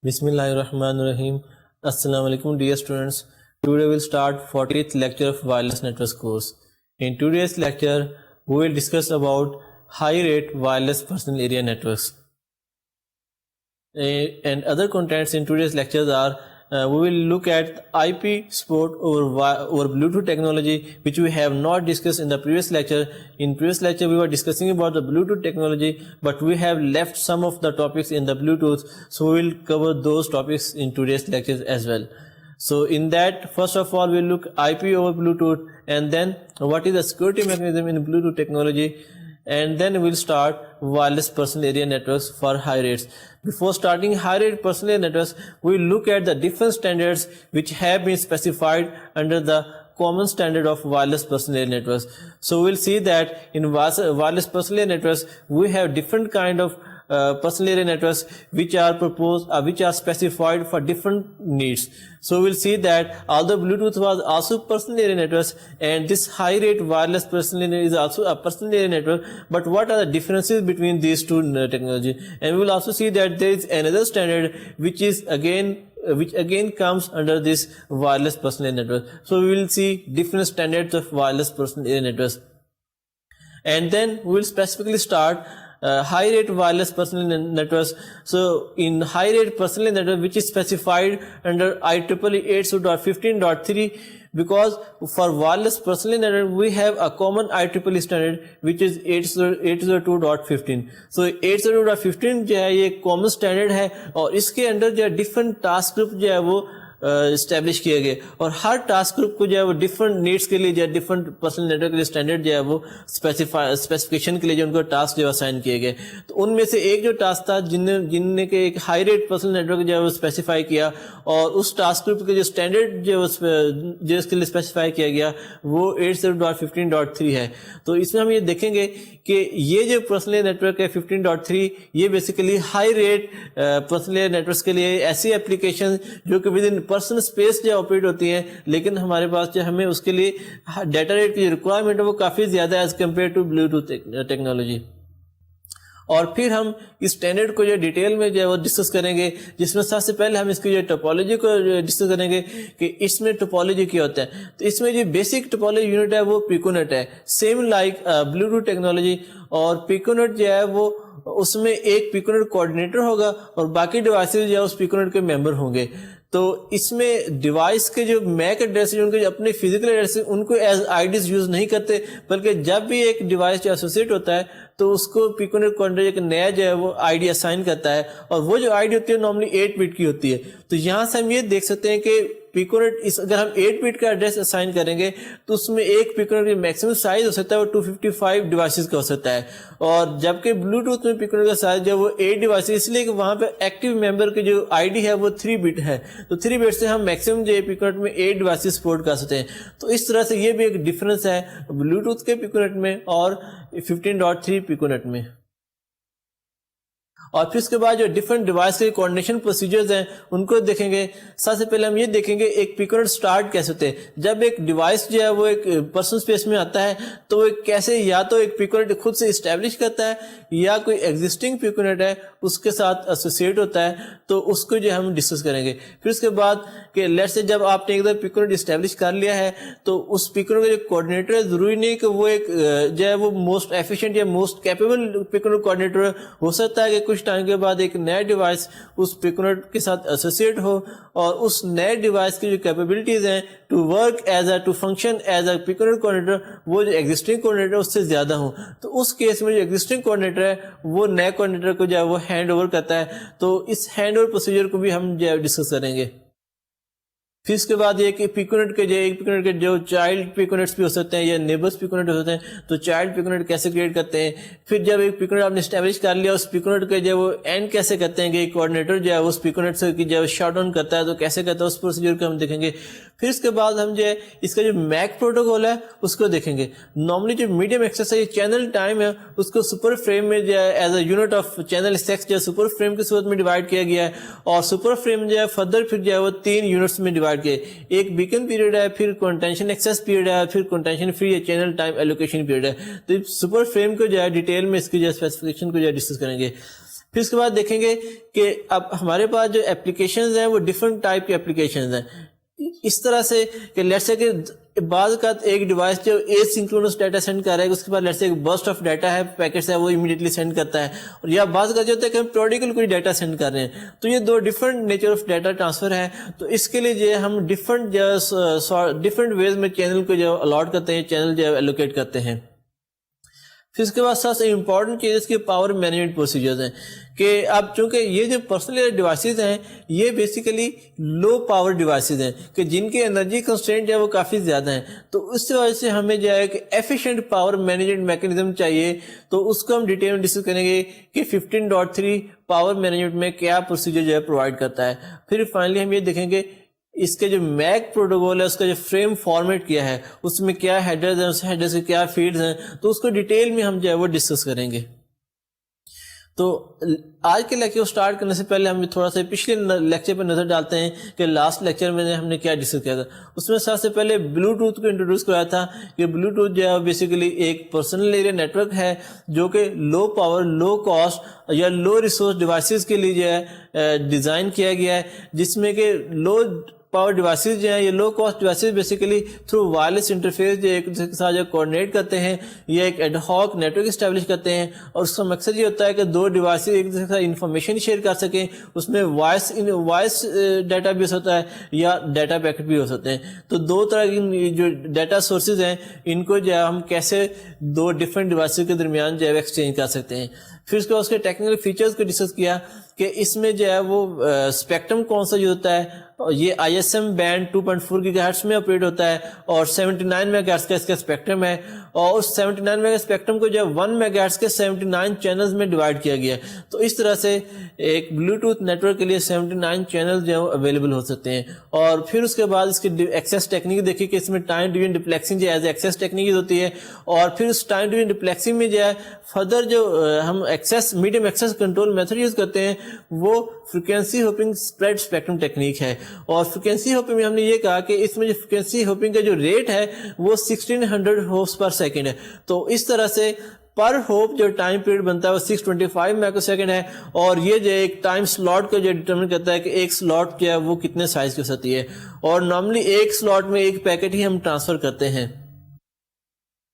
Bismillahirrahmanirrahim. Assalamu alaikum dear students. Today we'll start 40th lecture of wireless networks course. In today's lecture we will discuss about high rate wireless personal area networks. And other contents in today's lectures are we will look at IP support over Bluetooth technology, which we have not discussed in the previous lecture. In previous lecture we were discussing about the Bluetooth technology, but we have left some of the topics in the Bluetooth, so we will cover those topics in today's lectures as well. So in that, first of all we'll look IP over Bluetooth, and then what is the security mechanism in Bluetooth technology, and then we'll start wireless personal area networks for high rates. Before starting high rate personal area networks, we'll look at the different standards which have been specified under the common standard of wireless personal area networks. So we'll see that in wireless personal area networks we have different kind of personal area networks which are proposed, which are specified for different needs. So we'll see that although Bluetooth was also personal area networks, and this high rate wireless personal area is also a personal area network, but what are the differences between these two technology? And we will also see that there is another standard which again comes under this wireless personal area network. So we will see different standards of wireless personal area networks, and then we will specifically start high rate wireless personal networks. So in high rate personal network, which is specified under IEEE 802.15.3, because for wireless personal network we have a common IEEE standard which is 802.15. So 802.15 جو ہے یہ common standard ہے, اور اس کے اندر جو ہے different task group جو ہے وہ اسٹیبلش کیے گئے, اور ہر ٹاسک گروپ کو جو ہے وہ ڈفرنٹ نیڈس کے لیے جو ہے ڈفرنٹ پرسنل نیٹورک کے لیے اسٹینڈرڈ جو ہے وہ اسپیسیفکیشن کے لیے جو ان کو ٹاسک جو ہے اسائن کیے گئے. تو ان میں سے ایک جو ٹاسک تھا جن نے کہ ایک ہائی ریٹ پرسنل نیٹورک جو ہے وہ اسپیسیفائی کیا, اور اس ٹاسک گروپ کے جو اسٹینڈرڈ جو اس کے لیے اسپیسیفائی کیا گیا وہ 802.15.3 ہے. تو اس میں ہم یہ دیکھیں گے کہ یہ جو پرسنل نیٹورک ہے 15.3, یہ basically high rate personal networks کے لیے ایسی اپلیکیشن جو کہ ود ان پرسنل اسپیس جو آپریٹ ہوتی ہیں, لیکن ہمارے پاس جو ہمیں اس کے لیے ڈیٹا ریٹ کی ریکوائرمنٹ ہے وہ کافی زیادہ ہے as compare to Bluetooth technology. اور پھر ہم اس اسٹینڈرڈ کو جو ڈیٹیل میں جو ہے وہ ڈسکس کریں گے, جس میں سب سے پہلے ہم اس کی جو ٹوپالوجی کو ڈسکس کریں گے کہ اس میں ٹوپالوجی کیا ہوتا ہے. تو اس میں جو بیسک ٹوپالوجی یونٹ ہے وہ پیکونیٹ ہے, سیم لائک بلوٹوتھ ٹیکنالوجی. اور پیکونیٹ جو ہے وہ اس میں ایک پیکونیٹ کوآرڈینیٹر ہوگا اور باقی ڈیوائسز جو ہے اس پیکونیٹ کے ممبر ہوں گے. تو اس میں ڈیوائس کے جو میک ایڈریس ان کے جو اپنے فزیکل ایڈریس ان کو ایز آئی ڈیز یوز نہیں کرتے, بلکہ جب بھی ایک ڈیوائس جو ایسوسیٹ ہوتا ہے تو اس کو پیکونیٹ کوآرڈینیٹر ایک نیا جو ہے وہ آئی ڈی اسائن کرتا ہے, اور وہ جو آئی ڈی ہوتی ہے نارملی 8 بٹ کی ہوتی ہے. تو یہاں سے ہم یہ دیکھ سکتے ہیں کہ پیکونیٹ اگر ہم 8 بٹ کا ایڈریس اسائن کریں گے تو اس میں ایک پیکونیٹ کی میکسیمم سائز ہو سکتا ہے وہ 255 ڈیوائسز کا ہو سکتا ہے, اور جبکہ بلوٹوتھ میں پیکونیٹ کا سائز جو ہے وہ 8 ڈیوائسز, اس لیے کہ وہاں پہ ایکٹیو ممبر کی جو آئی ڈی ہے وہ 3 بٹ ہے. تو 3 بٹ سے ہم میکسیمم جو ہے پیکونیٹ میں 8 ڈیوائسز سپورٹ کر سکتے ہیں. تو اس طرح سے یہ بھی ایک ڈفرینس ہے بلوٹوتھ کے پیکونیٹ میں اور 15.3 پیکونیٹ میں. اور پھر اس کے بعد جو ڈفرنٹ ڈیوائس کے کوآرڈینیشن پروسیجرز ہیں ان کو دیکھیں گے. سب سے پہلے ہم یہ دیکھیں گے ایک پیکونیٹ اسٹارٹ کیسے ہوتے ہیں. جب ایک ڈیوائس جو ہے وہ ایک پرسنل اسپیس میں آتا ہے تو وہ کیسے یا تو ایک پیکونیٹ خود سے اسٹیبلش کرتا ہے یا کوئی ایگزسٹنگ پیکونیٹ ہے اس کے ساتھ ایسوسیٹ ہوتا ہے, تو اس کو جو ہم ڈسکس کریں گے. پھر اس کے بعد کہ لیٹ سے جب آپ نے ایک دفعہ پیکونیٹ اسٹیبلش کر لیا ہے تو اس پیکونیٹ کا جو کوآرڈینیٹر ہے ضروری نہیں کہ وہ ایک جو ہے وہ موسٹ ایفیشینٹ یا موسٹ کیپیبل پیکونیٹ کوآرڈینیٹر ہو سکتا ہے کہ کچھ ٹائم کے بعد ایک نیا ڈیوائس اس پیکونیٹ کے ساتھ ایسوسیٹ ہو اور اس نئے ڈیوائس کی جو کیپیبلٹیز ہیں to work to function as a piconet coordinator وہ جو ایگزسٹنگ کوآرڈینیٹر اس سے زیادہ ہوں. تو اس کیس میں جو ایگزسٹنگ کوآرڈینیٹر ہے وہ نئے کوآرڈینیٹر کو جو ہے وہ ہینڈ اوور کرتا ہے. تو اس ہینڈ اوور پروسیجر کو بھی ہم جو ہے ڈسکس کریں گے. پھر اس کے بعد یہ کہ پیکونیٹ کے ایک پیکونیٹ کے جو چائلڈ پیکونیٹس بھی ہو سکتے ہیں یا نیبرس پیکونیٹ ہو سکتے ہیں, تو چائلڈ پیکونیٹ کیسے کریٹ کرتے ہیں. پھر جب ایک پیکونیٹ آپ نے اسٹیبلش کر لیا اس پیکونیٹ کے جو وہ اینڈ کیسے کرتے ہیں کہ کوآرڈینیٹر جو ہے اس پیکونیٹ سے جو شٹ ڈاؤن کرتا ہے تو کیسے کرتا ہے اس پروسیجر کو ہم دیکھیں گے. پھر اس کے بعد ہم جو ہے اس کا جو میک پروٹوکول ہے اس کو دیکھیں گے. نارملی جو میڈیم ایکسیس ہے یہ چینل ٹائم ہے اس کو سپر فریم میں جو ہے as a unit of channel six جو ہے سپر فریم کی صورت میں ڈیوائڈ کیا گیا ہے, اور سپر فریم جو ہے فردر پھر جو ہے وہ 3 یونٹس میں ڈیوائڈ کیا ہے. ایک بیکن پیریڈ ہے, پھر کنٹینشن ایکسیس پیریڈ ہے, پھر کنٹینشن فری یا چینل ٹائم ایلوکیشن پیریڈ ہے. تو سپر فریم کو جو ہے ڈیٹیل میں اس کی جو اسپیسیفکیشن کو جو ہے ڈسکس کریں گے. پھر اس کے بعد دیکھیں گے کہ اب ہمارے پاس جو اپلیکیشنز ہیں وہ ڈفرنٹ ٹائپ کی اپلیکیشنز ہیں. اس طرح سے کہ لیٹس سے کہ بعض کا ایک ڈیوائس جو ایج سنکرونس ڈیٹا سینڈ کر رہا ہے, اس کے بعد لیٹس سے ایک برسٹ آف ڈیٹا ہے, پیکٹس ہے, وہ امیڈیٹلی سینڈ کرتا ہے, اور یا بعض کا جو ہوتا ہے کہ ہم پروڈیکل کوئی ڈیٹا سینڈ کر رہے ہیں. تو یہ دو different nature of data transfer ہے. تو اس کے لیے جو ہم ڈفرنٹ ویز میں چینل کو جو الاٹ کرتے ہیں, چینل جو ایلوکیٹ کرتے ہیں. پھر اس کے بعد سب سے امپورٹنٹ چیز اس کے پاور مینجمنٹ پروسیجرز ہیں کہ اب چونکہ یہ جو پرسنل ڈیوائسز ہیں یہ بیسیکلی لو پاور ڈیوائسز ہیں کہ جن کے انرجی کنسٹرینٹ جو ہے وہ کافی زیادہ ہیں. تو اس وجہ سے ہمیں جو ہے کہ ایفیشینٹ پاور مینجمنٹ میکینزم چاہیے. تو اس کو ہم ڈیٹیل میں ڈسکس کریں گے کہ 15.3 پاور مینجمنٹ میں کیا پروسیجر جو ہے پرووائڈ کرتا ہے. پھر فائنلی ہم یہ دیکھیں گے اس کے جو میک پروٹوکول ہے اس کا جو فریم فارمیٹ کیا ہے, اس میں کیا ہیڈرز ہیں, اس ہیڈرز کے کیا فیڈز ہیں, تو اس کو ڈیٹیل میں ہم جو ہے وہ ڈسکس کریں گے. تو آج کے لیکچر کو سٹارٹ کرنے سے پہلے ہم تھوڑا سا پچھلے لیکچر پہ نظر ڈالتے ہیں کہ لاسٹ لیکچر میں ہم نے کیا ڈسکس کیا تھا. اس میں سب سے پہلے بلوٹوتھ کو انٹروڈیوس کرایا تھا کہ بلوٹوتھ جو ہے بیسیکلی ایک پرسنل ایریا نیٹورک ہے جو کہ لو پاور, لو کاسٹ یا لو ریسورس ڈیوائسز کے لیے جو ہے ڈیزائن کیا گیا ہے, جس میں کہ لو پاور ڈیوائسز جو ہیں یہ low cost devices basically through wireless interface جو ایک دوسرے کے ساتھ جو کوآرڈینیٹ کرتے ہیں یا ایک ad hoc network establish کرتے ہیں. اور اس کا مقصد یہ ہوتا ہے کہ دو ڈیوائسز ایک دوسرے کے ساتھ انفارمیشن شیئر کر سکیں. اس میں وائس ڈیٹا بھی ہو سکتا ہے یا ڈیٹا پیکٹ بھی ہو سکتے ہیں. تو دو طرح کی جو ڈیٹا سورسز ہیں ان کو جو ہے ہم کیسے دو ڈفرینٹ ڈیوائسز کے درمیان جو ہے ایکسچینج کر سکتے ہیں. پھر اس کے بعد اس کے ٹیکنیکل فیچرز کو ڈسکس کیا کہ اس میں جو ہے وہ اسپیکٹرم کون سا یوز ہوتا ہے. یہ I S M band 2.4 gigahertz میں آپریٹ ہوتا ہے اور 79 میگا ہرٹز کا اس کا اسپیکٹرم ہے, اور اس 79 میگا اسپیکٹرم کو جو ہے 1 میگا ہرٹز کے 79 چینلز میں ڈیوائڈ کیا گیا ہے. تو اس طرح سے ایک بلوٹوتھ نیٹ ورک کے لیے 79 چینل جو ہے اویلیبل ہو سکتے ہیں. اور پھر اس کے بعد اس کی ایکسیس ٹیکنیک دیکھی کہ اس میں ٹائم ڈویژن ڈپلیکسنگ جو ایز ایکسیس ٹیکنیک ہوتی ہے. اور پھر اس ٹائم ڈویژن ڈپلیکسنگ میں جو ہے فردر جو ہم access medium access control method use کرتے ہیں وہ frequency hoping spread spectrum technique ہے. اور فریکوینسی ہوپنگ میں ہم نے یہ کہا کہ اس میں جو فریکوینسی ہوپنگ کا جو ریٹ ہے وہ 1600 ہوپس پر سیکنڈ ہے. تو اس طرح سے پر ہوپ جو ٹائم پیریڈ بنتا ہے وہ 625 مائکرو سیکنڈ ہے. اور یہ جو ایک ٹائم سلاٹ کو جو ڈیٹرمن کرتا ہے کہ ایک سلاٹ جو ہے وہ کتنے سائز کی ہو سکتی ہے. اور نارملی ایک سلاٹ میں ایک پیکٹ ہی ہم ٹرانسفر کرتے ہیں.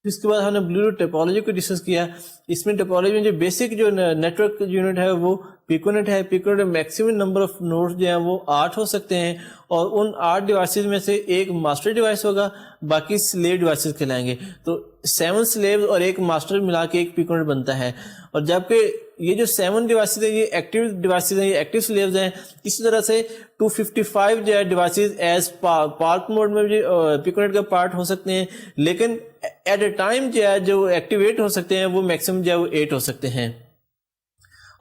اس کے بعد ہم نے بلوٹوتھ ٹپالوجی کو ڈسکس کیا. اس میں ٹپالوجی میں جو بیسک جو نیٹ ورک یونٹ ہے وہ پیکونیٹ ہے. پیکونیٹ میں میکسیمم نمبر آف نوڈز جو ہیں وہ 8 ہو سکتے ہیں, اور ان 8 ڈیوائسز میں سے ایک ماسٹر ڈیوائس ہوگا, باقی سلیو ڈیوائسز کہلائیں گے. تو 7 سلیو اور ایک ماسٹر ملا کے ایک پیکونیٹ بنتا ہے. اور جبکہ یہ جو 7 ڈیوائسز ہیں یہ ایکٹیو ڈیوائسز ہیں, یہ ایکٹیو سلیوز ہیں. اسی طرح سے 255 جو ہے ڈیوائسز ایز پارک موڈ میں بھی پیکونیٹ کا پارٹ ہو سکتے ہیں, لیکن ایٹ اے ٹائم جو ہے جو ایکٹیویٹ ہو سکتے ہیں وہ میکسیمم جو ہے وہ 8 ہو سکتے ہیں.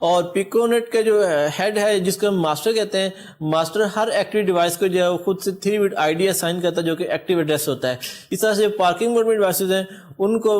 اور پیکونیٹ کا جو ہیڈ ہے جس کو ہم ماسٹر کہتے ہیں, ماسٹر ہر ایکٹیو ڈیوائس کو جو ہے خود سے 3 بٹ آئی ڈی اسائن کرتا ہے جو کہ ایکٹیو ایڈریس ہوتا ہے. اس طرح سے پارکنگ موڈ میں ڈیوائسز ہیں ان کو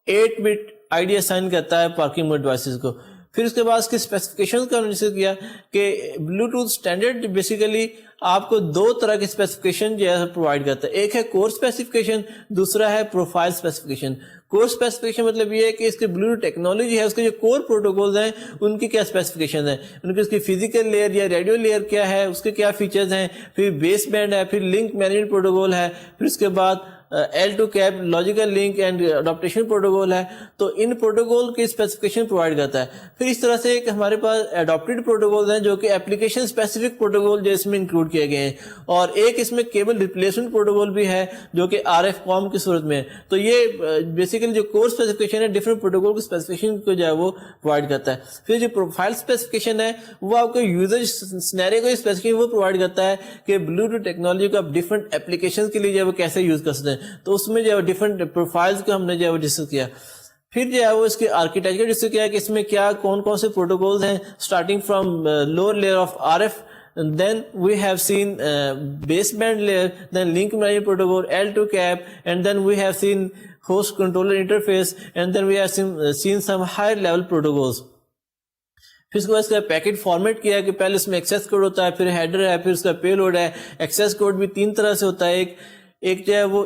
8 بٹ آئی ڈی اسائن کرتا ہے پارکنگ موڈ ڈیوائسز کو. پھر اس کے بعد اس کی اسپیسیفکیشن کا ہم نے ڈسکس کیا کہ بلوٹوتھ اسٹینڈرڈ بیسیکلی آپ کو 2 طرح کی اسپیسیفکیشن جو ہے پرووائڈ کرتا ہے. ایک ہے کور اسپیسیفکیشن, دوسرا ہے پروفائل اسپیسیفکیشن. کور اسپیسیفکیشن مطلب یہ ہے کہ اس کے بلوٹوتھ ٹیکنالوجی ہے, اس کے جو کور پروٹوکولز ہیں ان کی کیا اسپیسیفکیشن ہیں, ان کی اس کی فزیکل لیئر یا ریڈیو لیئر کیا ہے, اس کے کیا فیچرز ہیں, پھر بیس بینڈ ہے, پھر لنک مینجمنٹ پروٹوکول ہے, پھر اس کے بعد L2 CAP logical link and adaptation protocol ہے. تو ان پروٹوکول کی اسپیسیفکیشن پرووائڈ کرتا ہے. پھر اس طرح سے ہمارے پاس اڈاپٹیڈ پروٹوکول ہیں جو کہ اپلیکیشن اسپیسیفک پروٹوکول جو اس میں انکلوڈ کیے گئے ہیں, اور ایک اس میں کیبل ریپلیسمنٹ پروٹوکول بھی ہے جو کہ RF کام کی صورت میں. تو یہ بیسیکلی جو کور اسپیسیفکیشن ہے ڈفرنٹ پروٹوکول کی اسپیسیفکیشن کو جو ہے وہ پرووائڈ کرتا ہے. پھر جو پروفائل اسپیسیفکیشن ہے وہ آپ کو یوزر سنیریو کو اسپیسیفکیشن وہ پرووائڈ کرتا ہے کہ بلوٹوتھ ٹیکنالوجی کو آپ ڈفرنٹ اپلیکیشن کے لیے جو ہے وہ کیسے یوز کر سکتے ہیں. تو اس میں جو ہے ڈفرنٹ پروفائلز کو ہم نے جو ہے وہ ڈسکس کیا. پھر جو ہے وہ اس کی آرکیٹیکچر ڈسکس کیا کہ اس میں کیا کون سے پروٹوکولز ہیں, starting from lower layer of RF, then we have seen baseband layer, then link management protocol, L2 CAP, and then we have seen host controller interface, and then we have seen some higher level protocols. پھر اس کے بعد اس کا packet format کیا کہ پہلے اس میں access code ہوتا ہے, پھر ہیڈر ہے, پھر اس کا پے لوڈ ہے. ایکسیس کوڈ بھی 3 طرح سے ہوتا ہے, ایک ایک جو ہے وہ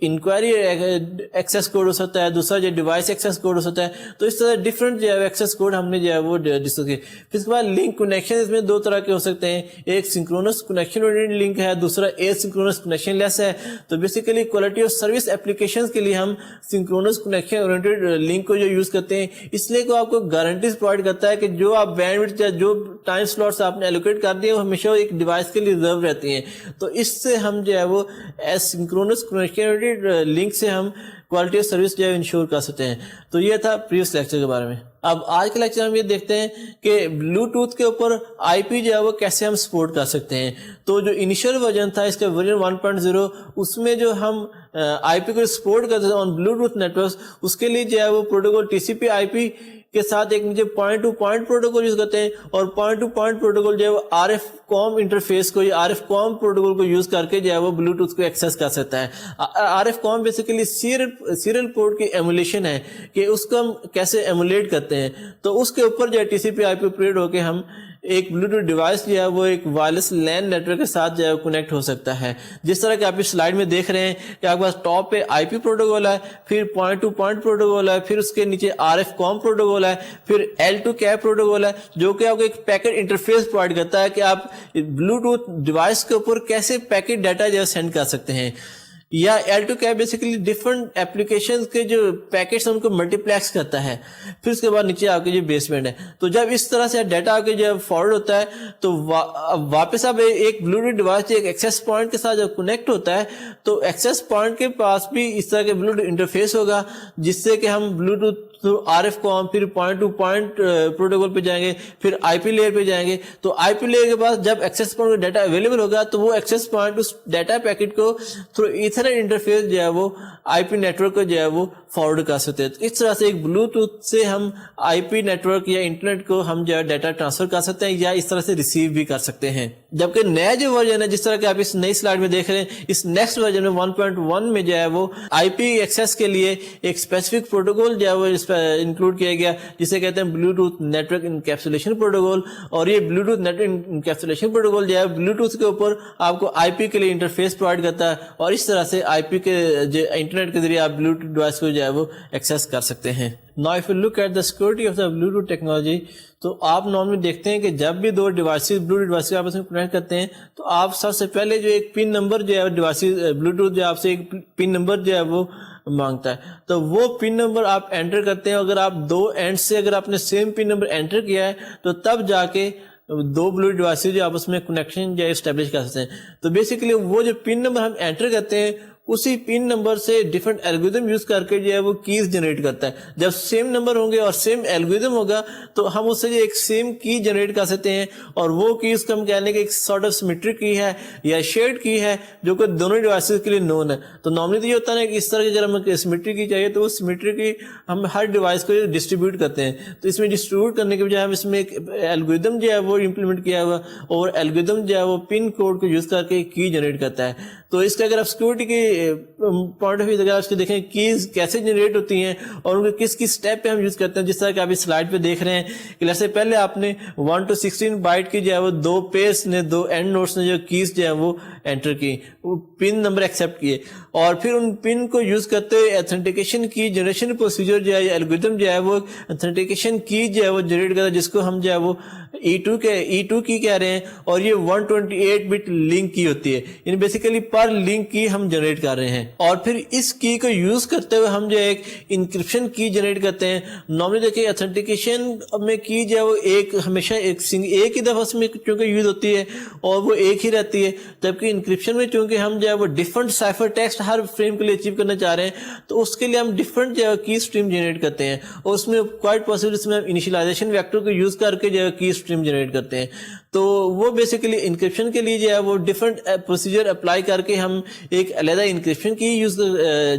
انکوائری ایکسیس کوڈ ہو سکتا ہے, دوسرا جو ڈیوائس ایکسیس کوڈ ہو سکتا ہے. تو اس طرح ڈفرینٹ جو ہے ایکسیس کوڈ ہم نے جو ہے وہ ڈسکس کیے. پھر اس کے بعد لنک کنیکشن اس میں دو طرح کے ہو سکتے ہیں, ایک سنکرونس کنیکشن اورینٹڈ لنک ہے, دوسرا اے سنکرونس کنیکشن لیس ہے. تو basically quality of service applications کے لیے ہم سنکرونس کنیکشن اورینٹڈ لنک کو جو یوز کرتے ہیں, اس لیے کو آپ کو گارنٹیز پرووائڈ کرتا ہے کہ جو آپ بینڈ وڈتھ یا جو ٹائم سلاٹس آپ نے ایلوکیٹ کر دیے وہ ہمیشہ ایک ڈیوائس کے لیے ریزرو رہتی ہیں. تو اس سے ہم جو ہے وہ سنکرونس کنیکٹڈ لنک سے ہم کوالٹی آف سروس جو ہے انشور کر سکتے ہیں. تو یہ تھا پریویس لیکچر کے بارے میں. اب آج کے لیکچر ہم یہ دیکھتے ہیں کہ بلوٹوتھ کے اوپر آئی پی جو ہے وہ کیسے ہم سپورٹ کر سکتے ہیں. تو جو انیشیل ورژن تھا اس کا ورژن 1.0, اس میں جو ہم آئی پی کو سپورٹ کرتے تھے آن بلوٹوتھ نیٹورکس, اس کے لیے جو ہے وہ پروٹوکول ٹی سی پی آئی پی کے ساتھ ایک نیچے point to point protocol use کرتے ہیں, اور پوائنٹ ٹو پوائنٹ پروٹوکول جو ہے وہ آر ایف کام انٹرفیس کو یا آر ایف کام پروٹوکول کو یوز کر کے جو ہے وہ بلوٹوتھ کو ایکسیس کر سکتا ہے. آر ایف کام بیسیکلی سیریل پورٹ کی ایمولیشن ہے کہ اس کو ہم کیسے ایمولیٹ کرتے ہیں. تو اس کے اوپر جو ہے ٹی سی پی آئی پی آپریٹ ہو کے ہم ایک بلوٹوتھ ڈیوائس جو ہے وہ ایک وائرلیس لین نیٹورک کے ساتھ جو ہے کنیکٹ ہو سکتا ہے. جس طرح کہ آپ اس سلائڈ میں دیکھ رہے ہیں کہ آپ کے پاس ٹاپ پہ آئی پی پروٹوکول ہے, پھر پوائنٹ ٹو پوائنٹ پروٹوکول ہے, پھر اس کے نیچے آر ایف کام پروٹوکول ہے, پھر L2 CAP پروٹوکول ہے جو کہ آپ کو ایک پیکٹ انٹرفیس پرووائڈ کرتا ہے کہ آپ بلوٹوتھ ڈیوائس کے اوپر کیسے پیکٹ ڈیٹا جو ہے سینڈ کر سکتے ہیں. یا L2 CAP basically different applications کے جو پیکٹس ہیں ان کو ملٹی پلیکس کرتا ہے. پھر اس کے بعد نیچے آپ کے جو بیس بینڈ ہے. تو جب اس طرح سے ڈیٹا آپ کے جو فارورڈ ہوتا ہے تو واپس آپ ایک بلوٹوتھ ڈیوائس ایک ایکسیس پوائنٹ کے ساتھ جب کنیکٹ ہوتا ہے تو ایکسیس پوائنٹ کے پاس بھی اس طرح کے بلوٹوتھ انٹرفیس ہوگا, جس سے کہ ہم بلوٹوتھ تو آر ایف کام پھر پوائنٹ ٹو پوائنٹ پروٹوکول پہ جائیں گے, پھر آئی پی لیئر پہ جائیں گے. تو آئی پی لیئر کے بعد جب ایکسیس پوائنٹ ڈیٹا اویلیبل ہوگا تو وہ ایکسیس پوائنٹ اس ڈیٹا پیکٹ کو تھرو ایتھرنیٹ انٹرفیس جو ہے وہ آئی پی نیٹورک کو جو ہے وہ فارورڈ کر سکتے ہیں. تو اس طرح سے ایک بلوٹوتھ سے ہم آئی پی نیٹورک یا انٹرنیٹ کو ہم جو ہے ڈیٹا ٹرانسفر کر سکتے ہیں یا اس طرح سے ریسیو بھی کر سکتے ہیں. جبکہ نیا جو ورژن ہے جس طرح کہ آپ اس نئی سلائڈ میں دیکھ رہے ہیں, اس نیکسٹ ورژن میں 1.1 میں جو ہے وہ آئی پی ایکسیس کے لیے ایک اسپیسیفک پروٹوکول جو ہے وہ اس پہ انکلوڈ کیا گیا جسے کہتے ہیں بلوٹوتھ نیٹورک انکیپسولیشن پروٹوکول. اور یہ بلوٹوتھ نیٹورک انکیپسولیشن پروٹوکول جو ہے بلوٹوتھ کے اوپر آپ کو آئی پی کے لیے انٹرفیس پرووائڈ کرتا ہے, اور اس طرح سے آئی پی کے انٹرنیٹ کے ذریعے آپ بلوٹوتھ ڈیوائس کو جو ہے وہ ایکسیس کر سکتے ہیں. Now if you look at the security of the Bluetooth technology, تو آپ نارملی دیکھتے ہیں کہ جب بھی دو ڈیوائسز بلوٹوتھ ڈیوائس آپس میں کنیکٹ کرتے ہیں تو آپ سب سے پہلے جو ایک پن نمبر جو ہے ڈیوائسز بلوٹوتھ جو آپ سے ایک پن نمبر جو ہے وہ مانگتا ہے. تو وہ پن نمبر آپ انٹر کرتے ہیں. اگر آپ دو اینڈ سے اگر آپ نے سیم پن نمبر انٹر کیا ہے تو تب جا کے دو بلوٹوتھ ڈیوائسز جو آپس میں کنیکشن جو ہے اسٹیبلش کر سکتے ہیں. تو بیسیکلی وہ جو پن نمبر ہم انٹر کرتے ہیں اسی پن نمبر سے ڈفرنٹ الگوریدم یوز کر کے جو ہے وہ کیز جنریٹ کرتا ہے. جب سیم نمبر ہوں گے اور سیم الگوریدم ہوگا تو ہم اس سے جو ایک سیم کی جنریٹ کر سکتے ہیں, اور وہ کیز کو ہم کہنے کہ ایک سارٹ آف سیمیٹرک کی ہے یا شیئرڈ کی ہے جو کہ دونوں ڈیوائسز کے لیے نون ہے. تو نارملی تو یہ ہوتا ہے کہ اس طرح کی جب ہمیں سیمیٹرک کی چاہیے تو وہ سیمیٹرک کی ہم ہر ڈیوائس کو ڈسٹریبیوٹ کرتے ہیں. تو اس میں ڈسٹریبیوٹ کرنے کے بجائے ہم اس میں ایک الگوریدم جو ہے وہ امپلیمنٹ کیا ہوا, اور الگوریدم جو ہے وہ پن کوڈ کو یوز کر کے کی جنریٹ کرتا ہے. تو اس کا اگر آپ سیکورٹی کی پوائنٹ آف ویو اگر آپ اس کو دیکھیں کیز کیسے جنریٹ ہوتی ہیں اور ان کو کس کس اسٹیپ پہ ہم یوز کرتے ہیں, جس طرح کہ آپ اس سلائڈ پہ دیکھ رہے ہیں کہ جیسے پہلے آپ نے 1 to 16 بائٹ کی جو ہے وہ دو پیئرس نے دو اینڈ نوٹس نے جو کیز جو ہے وہ انٹر کی, وہ پن نمبر ایکسیپٹ کیے, اور پھر ان پن کو یوز کرتے ہوئے ایتھنٹیکیشن کی جنریشن پروسیجر جو ہے یا الگوریدم جو ہے وہ ایتھنٹیکیشن کی جو ہے وہ جنریٹ کرتا ہے, جس کو ہم جو ہے وہ E2 کی کہہ رہے ہیں, اور یہ 128 بٹ لنک کی ہوتی ہے, یعنی بیسیکلی پر لنک کی ہم جنریٹ کر رہے ہیں. اور پھر اس کی کو یوز کرتے ہوئے ہم جو ایک انکرپشن کی جنریٹ کرتے ہیں. نارملی دیکھیں ایتھنٹیکیشن میں کی جو ہے وہ ایک ہمیشہ ایک ہی دفعہ اس میں چونکہ یوز ہوتی ہے اور وہ ایک ہی رہتی ہے, جبکہ انکرپشن میں چونکہ ہم جو ہے وہ ڈفرنٹ سائفر ٹیکسٹ ہر فریم کے لیے اچیو کرنا چاہ رہے ہیں تو اس کے لیے ہم ڈفرنٹ جو ہے کی اسٹریم جنریٹ کرتے ہیں, اور اس میں کوائٹ پاسبل اس میں ہم انیشلائزیشن ویکٹر کو یوز کر کے جو ہے کی اسٹریم جنریٹ کرتے ہیں. تو وہ بیسیکلی انکرپشن کے لیے جو ہے وہ ڈفرنٹ پروسیجر اپلائی کر کے ہم ایک علیحدہ انکرپشن کی یوز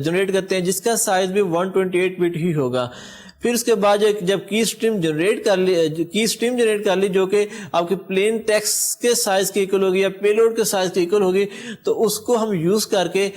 جنریٹ کرتے ہیں جس کا سائز بھی 128 بٹ ہی ہوگا. پھر اس کے بعد جب کی اسٹریم جنریٹ کر لی جو کہ آپ کے پلین ٹیکسٹ کے سائز کے ایکول ہوگی یا پے لوڈ کے سائز کے ایکول ہوگی, تو اس کو ہم یوز کر کے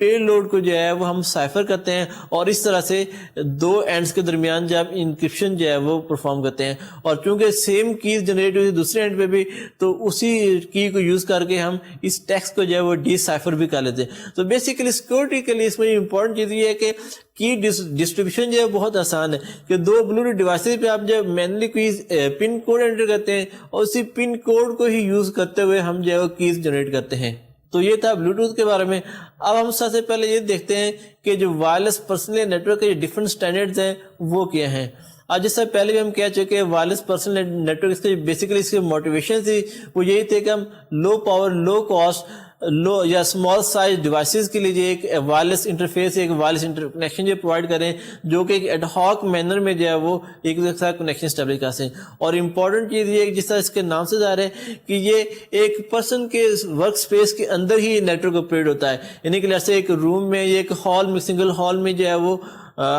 پے لوڈ کو جو ہے وہ ہم سائفر کرتے ہیں اور اس طرح سے دو اینڈز کے درمیان جب انکرپشن جو ہے وہ پرفارم کرتے ہیں. اور چونکہ سیم کیز جنریٹ ہوئی دوسرے اینڈ پہ بھی تو اسی کی کو یوز کر کے ہم اس ٹیکسٹ کو جو ہے وہ ڈی سائفر بھی کر لیتے ہیں. تو بیسیکلی سیکورٹی کے لیے اس میں امپورٹنٹ چیز یہ ہے کہ کی ڈسٹریبیوشن جو ہے بہت آسان ہے کہ دو بلوٹوتھ ڈیوائسز پہ آپ جب manually keys PIN code enter کرتے ہیں اور اسی پن کوڈ کو ہی یوز کرتے ہوئے ہم جو ہے وہ کیز جنریٹ کرتے ہیں. تو یہ تھا بلوٹوتھ کے بارے میں. اب ہم سب سے پہلے یہ دیکھتے ہیں کہ جو وائرلیس پرسنل نیٹ ورک کے جو ڈفرنٹ اسٹینڈرڈز ہیں وہ کیا ہیں. آج جس سے پہلے بھی ہم کہہ چکے ہیں wireless personal network basically اس کی موٹیویشن تھی وہ یہی تھے کہ ہم لو پاور لو کاسٹ لو یا اسمال سائز ڈیوائسز کے لیے ایک وائرلیس انٹرفیس ایک وائرلیس کنیکشن جو پرووائڈ کریں جو کہ ایک ایڈ ہاک مینر میں جو ہے وہ ایک دوسرے کے ساتھ کنیکشن اسٹیبلش کر سکیں. اور امپورٹنٹ چیز یہ جس طرح اس کے نام سے ظاہر ہے کہ یہ ایک پرسن کے ورک اسپیس کے اندر ہی نیٹ ورک آپریٹ ہوتا ہے. یعنی کہ جیسے ایک روم میں یا ایک ہال میں سنگل ہال میں جو ہے وہ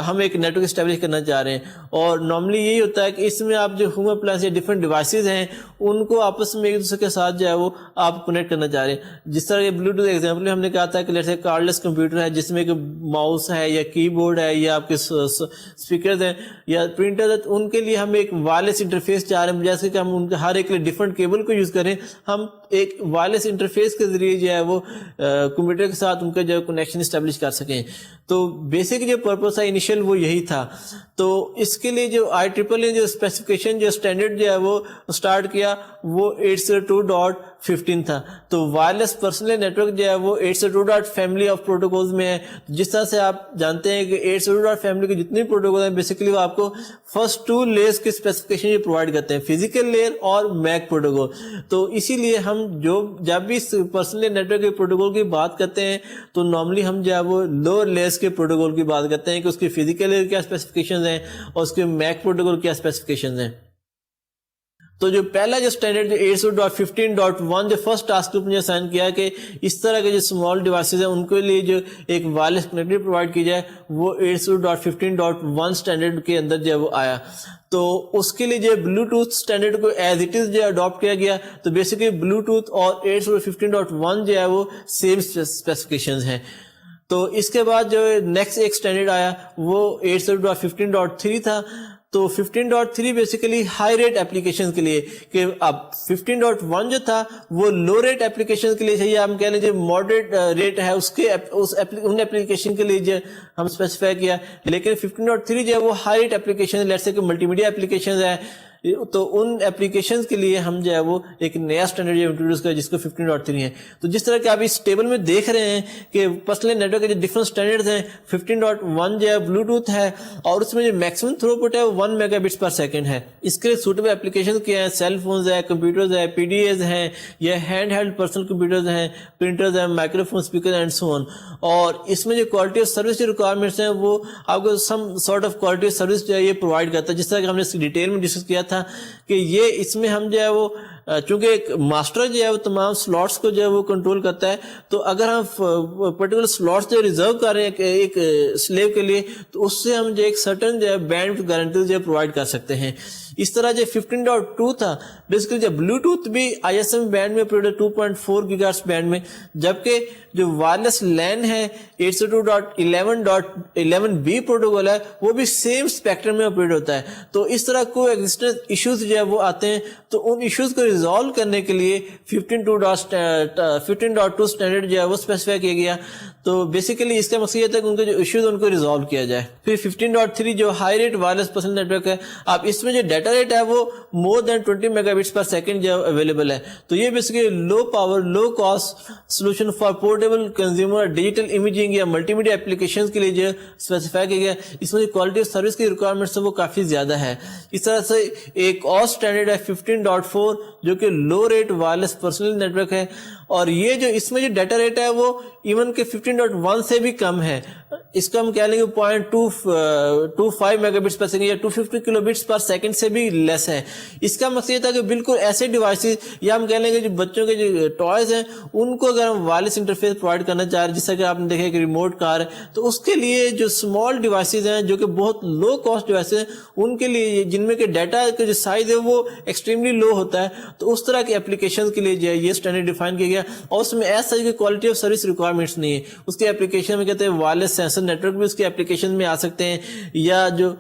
ہم ایک نیٹ ورک اسٹیبلش کرنا چاہ رہے ہیں. اور نارملی یہی ہوتا ہے کہ اس میں آپ جو ہوم اپلائنس یا ڈفرنٹ ڈیوائسز ہیں ان کو آپس میں ایک دوسرے کے ساتھ جو ہے وہ آپ کنیکٹ کرنا چاہ رہے ہیں. جس طرح یہ بلوٹوتھ ایگزامپل ہم نے کہا تھا کہ جیسے کارڈلیس کمپیوٹر ہے جس میں ایک ماؤس ہے یا کی بورڈ ہے یا آپ کے اسپیکرز ہیں یا پرنٹر ہے ان کے لیے ہم ایک وائرلیس انٹرفیس چاہ رہے ہیں جیسے کہ ہم ان کے ہر ایک کے لیے ڈفرنٹ کیبل کو یوز کریں. ہم ایک وائرلیس انٹرفیس کے ذریعے جو ہے وہ کمپیوٹر کے ساتھ ان کا جو کنیکشن اسٹیبلش کر سکیں. تو بیسک جو پرپز ہے انیشیل وہ یہی تھا. تو اس کے لیے جو IEEE نے جو اسپیسیفکیشن جو اسٹینڈرڈ جو ہے وہ اسٹارٹ کیا وہ 802.15 تھا. تو وائرلیس پرسنل نیٹ ورک جو ہے وہ 802. فیملی آف پروٹوکولز میں ہے. جس طرح سے آپ جانتے ہیں کہ 802. فیملی کے جتنے پروٹوکول ہیں بیسیکلی وہ آپ کو فرسٹ 2 لیئرز کی اسپیسیفکیشن یہ پرووائڈ کرتے ہیں فزیکل لیئر اور میک پروٹوکول. تو اسی لیے ہم جب بھی پرسنل نیٹ ورک کے پروٹوکول کی بات کرتے ہیں تو نارملی ہم جو ہے وہ لوور لیئرز کے پروٹوکول کی بات کرتے ہیں کہ اس کی فزیکل لیئر کیا اسپیسیفکیشنز ہیں اور اس کے میک پروٹوکول کیا اسپیسیفکیشنز ہیں. تو جو پہلا جو اسٹینڈرڈ 802.15.1 جو فرسٹ ٹاسک گروپ نے سائن کیا کہ اس طرح کے جو اسمال ڈیوائسز ہیں ان کے لیے جو ایک وائرلیس کنیکٹیوٹی پرووائڈ کی جائے وہ 802.15.1 اسٹینڈرڈ کے اندر جو وہ آیا. تو اس کے لیے جو بلوٹوتھ اسٹینڈرڈ کو ایز اٹ از جو اڈاپٹ کیا گیا. تو بیسیکلی بلوٹوتھ اور 802.15.1 جو ہے وہ سیم اسپیسیفکیشنز ہیں. تو اس کے بعد جو نیکسٹ ایک اسٹینڈرڈ آیا وہ 802.15.3 تھا. تو 15.3 بیسیکلی ہائی ریٹ اپلیکیشن کے لیے کہ اب 15.1 جو تھا وہ لو ریٹ اپلیکیشن کے لیے چاہیے ہم کہہ لیں جو ماڈریٹ ریٹ ہے ان اپلیکیشن کے لیے جو ہم اسپیسیفائی کیا. لیکن 15.3 جو ہے وہ high rate application let's say کہ ملٹی میڈیا اپلیکیشن ہے تو ان اپلیکیشنز کے لیے ہم جو ہے وہ ایک نیا اسٹینڈرڈ انٹروڈیوس کیا جس کو 15.3 ہے. تو جس طرح کہ آپ اس ٹیبل میں دیکھ رہے ہیں کہ پرسنل نیٹ ورک کے جو ڈفرنٹ اسٹینڈرڈز ہیں 15.1 جو ہے بلوٹوتھ ہے اور اس میں جو میکسیمم تھرو پٹ ہے 1 میگا بٹس پر سیکنڈ ہے. اس کے لیے سوٹیبل اپلیکیشن کیا ہیں سیل فونز ہے کمپیوٹرز ہے PDAs ہیں یا ہینڈ ہیلڈ پرسنل کمپیوٹرز ہیں پرنٹرز ہیں microphone speaker and so on. اور اس میں جو کوالٹی آف سروس کی ریکوائرمنٹس ہیں وہ آپ کو some sort of quality of service جو ہے یہ پرووائڈ کرتا ہے. جس طرح کہ ہم نے ڈیٹیل میں ڈسکس کیا تھا کہ یہ اس میں ہم جو ہے وہ چونکہ ایک ماسٹر جو ہے وہ تمام سلاٹس کو جو ہے وہ کنٹرول کرتا ہے. تو اگر ہم پرٹیکولر سلاٹس جو ریزرو کر رہے ہیں ایک سلیو کے لیے تو اس سے ہم جو ایک سرٹن جو ہے بینڈ گارنٹی جو ہے پرووائڈ کر سکتے ہیں. اس طرح جو 15.2 تھا بیسیکلی جو بلوٹوتھ بھی ISM بینڈ میں 2.4 گیگا ہرٹز بینڈ میں جبکہ جو وائرلیس لین ہے 802.11b پروٹوکول ہے وہ بھی سیم اسپیکٹرم میں آپریٹ ہوتا ہے. تو اس طرح کو ایگزسٹنس ایشوز جو ہے وہ آتے ہیں تو ان ایشوز کو ریزالو کرنے کے لیے 15.2 اسٹینڈرڈ جو ہے وہ اسپیسیفائی کیا گیا. تو بیسیکلی اس کا مقصد یہ تھا کہ ان کے جو ایشوز ان کو ریزالو کیا جائے. پھر 15.3 جو high rate wireless personal network ہے اب اس میں جو ڈیٹا ریٹ ہے وہ more than 20 megabits per second جو اویلیبل ہے. تو یہ basically low power low cost solution for portable consumer digital imaging یا ملٹی میڈیا اپلیکیشنز کے لیے جو اسپیسیفائی کیا گیا. اس میں جو کوالٹی آف سروس کی ریکوائرمنٹس وہ کافی زیادہ ہے. اس طرح سے ایک اور اسٹینڈرڈ ہے 15.4 جو کہ low rate wireless personal network ہے اور یہ جو اس میں جو ڈیٹا ریٹ ہے وہ ایون کہ 15.1 سے بھی کم ہے. اس کو ہم کہہ لیں گے 0.25 میگا بٹس پر سیکنڈ یا 250 کلو بٹس پر سیکنڈ سے بھی لیس ہے. اس کا مقصد یہ تھا کہ بالکل ایسے ڈیوائسز یا ہم کہہ لیں گے جو بچوں کے جو ٹوائز ہیں ان کو اگر ہم وائرلیس انٹرفیس پرووائڈ کرنا چاہ رہے ہیں جس طرح کہ آپ نے دیکھا کہ ریموٹ کار ہے تو اس کے لیے جو اسمال ڈیوائسز ہیں جو کہ بہت لو کاسٹ ڈیوائسز ہیں ان کے لیے جن میں کہ ڈیٹا کا جو سائز ہے وہ ایکسٹریملی لو ہوتا ہے تو اس طرح کے اپلیکیشن کے لیے جو ہے یہ اسٹینڈرڈ ڈیفائن کیا گیا. اور اس میں ایسا کہ کوالٹی آف سروس ریکوائرمنٹس نہیں ہے. اس کی اپلیکیشن میں کہتے ہیں وائرلیس سینسر نیٹورک بھی اس کی اپلیکیشن میں آ سکتے ہیں, یا جو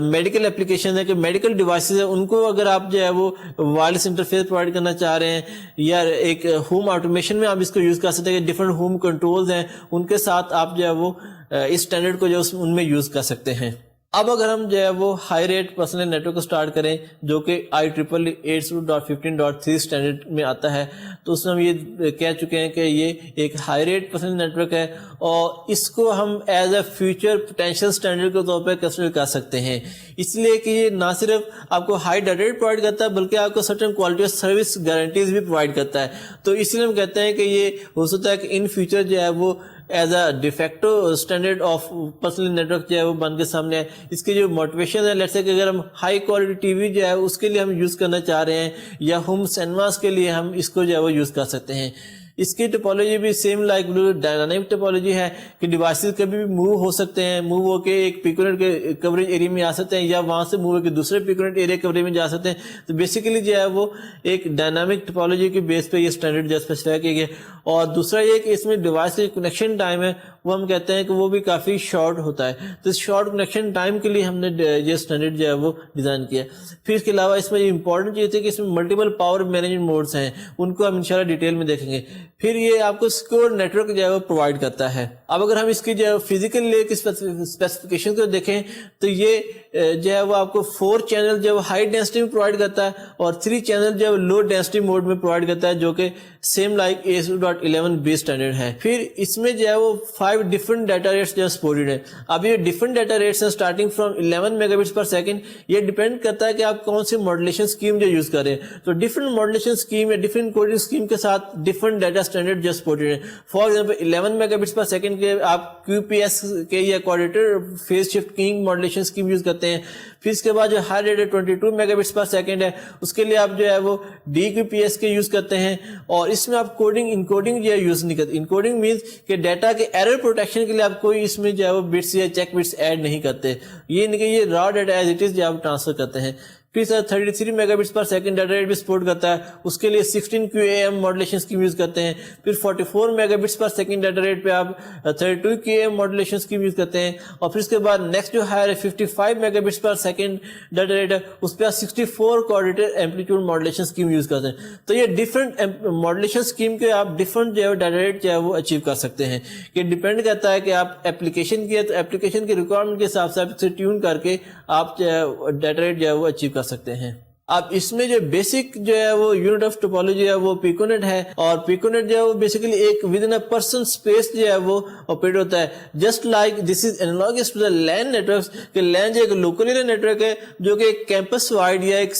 میڈیکل اپلیکیشن ہے کہ میڈیکل ڈیوائسز ہیں ان کو اگر آپ جو ہے وہ وائرلیس انٹرفیس پرووائڈ کرنا چاہ رہے ہیں, یا ایک ہوم آٹومیشن میں آپ اس کو یوز کر سکتے ہیں کہ ڈفرنٹ ہوم کنٹرولز ہیں ان کے ساتھ آپ جو ہے وہ اس اسٹینڈرڈ کو جو ان میں یوز کر سکتے ہیں. اب اگر ہم جو ہے وہ ہائی ریٹ پرسنل نیٹورک کو سٹارٹ کریں جو کہ IEEE 802.15.3 اسٹینڈرڈ میں آتا ہے, تو اس میں ہم یہ کہہ چکے ہیں کہ یہ ایک ہائی ریٹ پرسنل نیٹورک ہے, اور اس کو ہم as a future potential standard کے طور پہ کنسیڈر کر سکتے ہیں, اس لیے کہ یہ نہ صرف آپ کو ہائی ڈیٹا ریٹ پرووائڈ کرتا ہے بلکہ آپ کو certain quality of service guarantees بھی پرووائڈ کرتا ہے. تو اس لیے ہم کہتے ہیں کہ یہ ہو سکتا ہے کہ ان فیوچر جو ہے وہ as a de facto standard of personal network جو ہے وہ بن کے سامنے ہے. اس کی جو موٹیویشن ہے, لیٹس سے کہ اگر ہم ہائی کوالٹی ٹی وی جو ہے اس کے لیے ہم یوز کرنا چاہ رہے ہیں, یا ہوم سینماز کے لیے ہم اس کو جو ہے وہ یوز کر سکتے ہیں. اس کی ٹپولوجی بھی سیم لائک ڈائنامک ٹپولوجی ہے کہ ڈیوائسز کبھی بھی موو ہو سکتے ہیں, موو ہو کے ایک پیکونیٹ کے کوریج ایریا میں آ سکتے ہیں, یا وہاں سے موو ہو کے دوسرے پیکونیٹ ایریا کوریج میں جا سکتے ہیں. تو بیسیکلی جو ہے وہ ایک ڈائنامک ٹپولوجی کے بیس پہ یہ اسٹینڈرڈ جو اسپیسیفائی کیا گیا. اور دوسرا یہ کہ اس میں ڈیوائس کا کنیکشن ٹائم ہے وہ ہم کہتے ہیں کہ وہ بھی کافی شارٹ ہوتا ہے. تو اس شارٹ کنیکشن ٹائم کے لیے ہم نے یہ اسٹینڈرڈ جو ہے وہ ڈیزائن کیا. پھر اس کے علاوہ اس میں یہ امپورٹنٹ چیز ہے کہ اس میں ملٹیپل پاور مینجمنٹ موڈس ہیں, ان کو ہم انشاءاللہ ڈیٹیل میں دیکھیں گے. پھر یہ آپ کو سیکور نیٹورک جو ہے وہ پرووائڈ کرتا ہے. اب اگر ہم اس کی جو ہے فزیکل لیئر کی اسپیسیفکیشن کو دیکھیں تو یہ جو ہے وہ آپ کو 4 چینل جو ہے وہ ہائی ڈینسٹی میں پرووائڈ کرتا ہے, اور 3 چینل جو ہے وہ لو ڈینسٹی موڈ میں پرووائڈ کرتا ہے, جو کہ سیم لائک AS2.11b اسٹینڈرڈ ہے. پھر اس میں جو ہے وہ 5 ڈفرنٹ ڈیٹا ریٹس جو ہے سپورٹڈ ہے. اب یہ ڈفرنٹ ڈیٹا ریٹس ہیں starting from 11 mega bits per second. یہ ڈیپینڈ کرتا ہے کہ آپ کون سی ماڈولیشن اسکیم جو یوز کریں. تو ڈفرنٹ ماڈولیشن اسکیم یا ڈفرنٹ کوڈنگ اسکیم کے ساتھ ڈفرنٹ ڈیٹا اسٹینڈرڈ جو سپورٹڈ ہے. For example 11 mega bits per second کے آپ QPS کے یا coordinator phase shift keying modulation scheme use کرتے ہیں. پھر اس کے بعد جو high data 22 mega bits per second ہے, اس کے لیے آپ جو ہے وہ DQPS کے یوز کرتے ہیں, اور اس میں آپ کوڈنگ انکوڈنگ جو ہے یوز نہیں کرتے. انکوڈنگ مینس کہ ڈیٹا کے ایرر پروٹیکشن کے لیے آپ کوئی اس میں جو ہے وہ بٹس یا چیک بٹس ایڈ نہیں کرتے. یہ نہیں کہ یہ raw data as it is جو آپ ٹرانسفر کرتے ہیں. پھر سر 33 mega bits per second data rate بھی سپورٹ کرتا ہے, اس کے لیے 16 QAM ماڈولیشن اسکیم یوز کرتے ہیں. پھر 44 mega bits per second data rate پہ آپ 32 QAM ماڈولیشن اسکیم یوز کرتے ہیں. اور پھر اس کے بعد نیکسٹ جو ہائر ہے 55 mega bits per second data rate ہے, اس پہ آپ 64 coordinator amplitude modulation scheme use کرتے ہیں. تو یہ ڈفرنٹ ماڈولیشن اسکیم کے آپ ڈفرنٹ جو ہے ڈیٹا ریٹ جو ہے وہ اچیو کر سکتے ہیں. یہ ڈیپینڈ کرتا ہے کہ آپ اپلیکیشن کی ہے تو اپلیکیشن کی ریکوائرمنٹ کے حساب سے آپ اسے ٹیون کر کے آپ جو ہے ڈیٹا ریٹ جو ہے وہ اچیو کر سکتے ہیں. اب اس میں جو بیسک جو ہے وہ یونٹ آف ٹوپولوجی ہے وہ پیکونیٹ ہے, اور پیکونیٹ جو ہے وہ بیسیکلی ایک within a person space جو ہے وہ آپریٹ ہوتا ہے. Just like this is analogous to the LAN networks, کہ لین جو ایک لوکل ایریا نیٹورک ہے جو کہ ایک کیمپس وائڈ یا ایک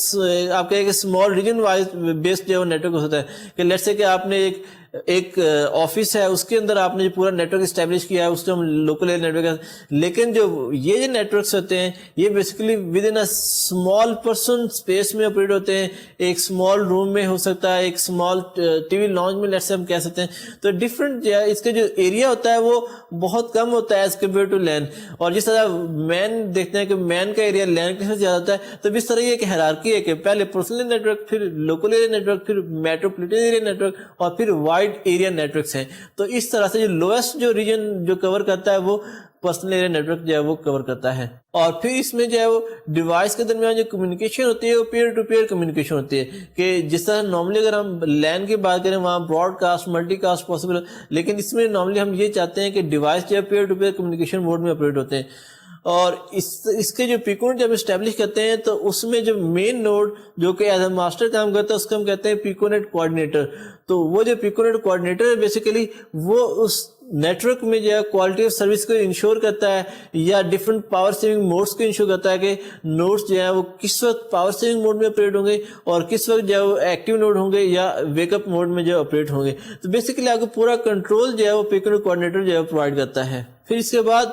آپ کا ایک اسمال ریجن وائز بیسڈ جو ہے وہ نیٹورک ہوتا ہے. کہ لیٹس سے کہ آپ نے ایک آفس ہے, اس کے اندر آپ نے جو پورا نیٹورک اسٹیبلش کیا ہے اس کو ہم لوکل ایریا نیٹورک ہے. لیکن جو نیٹورکس ہوتے ہیں یہ basically with in a small person space میں آپریٹ ہوتے ہیں. ایک اسمال روم میں ہو سکتا ہے, ایک اسمال ٹی وی لانچ میں لیٹس سے ہم کہہ سکتے ہیں. تو ڈفرنٹ جو ہے اس کا جو ایریا ہوتا ہے وہ بہت کم ہوتا ہے ایز کمپیئر ٹو لین. اور جس طرح مین دیکھتے ہیں کہ مین کا ایریا لین کے ساتھ زیادہ ہوتا ہے, تو اس طرح یہ ایک ہیرارکی ہے کہ پہلے پرسنل نیٹورک, پھر لوکل ایریا نیٹورک, پھر میٹروپولیٹن ایریا نیٹورک, اور پھر وائڈ ایریا نیٹورکس ہیں. تو اس طرح سے جو لوئسٹ جو ریجن جو کور کرتا ہے وہ پرسنل ایریا نیٹورک جو ہے وہ کور کرتا ہے. اور پھر اس میں جو ہے وہ ڈیوائس کے درمیان جو کمیونیکیشن ہوتی ہے وہ پیئر ٹو پیئر کمیونیکیشن ہوتی ہے. کہ جس طرح نارملی اگر ہم لین کی بات کریں وہاں broadcast multicast possible ہے, لیکن اس میں نارملی ہم یہ چاہتے ہیں کہ ڈیوائس جو ہے peer to peer communication mode میں آپریٹ ہوتے ہیں. اور اس کے جو پیکونیٹ جب اسٹیبلش کرتے ہیں تو اس میں جو مین نوڈ جو کہ ایز اے ماسٹر کام کرتا ہے اس کو ہم کہتے ہیں پیکونیٹ کوآرڈینیٹر. تو وہ جو پیکونیٹ کوآرڈینیٹر ہے بیسیکلی وہ اس نیٹورک میں جو ہے کوالٹی آف سروس کو انشور کرتا ہے, یا ڈفرنٹ پاور سیونگ موڈس کو انشور کرتا ہے کہ نوڈس جو ہے وہ کس وقت پاور سیونگ موڈ میں آپریٹ ہوں گے اور کس وقت جو ہے وہ ایکٹیو نوڈ ہوں گے یا ویک اپ موڈ میں جو آپریٹ ہوں گے. تو بیسیکلی آپ کو پورا کنٹرول جو ہے وہ پیکونیٹ کوآرڈینیٹر جو ہے پرووائڈ کرتا ہے. پھر اس کے بعد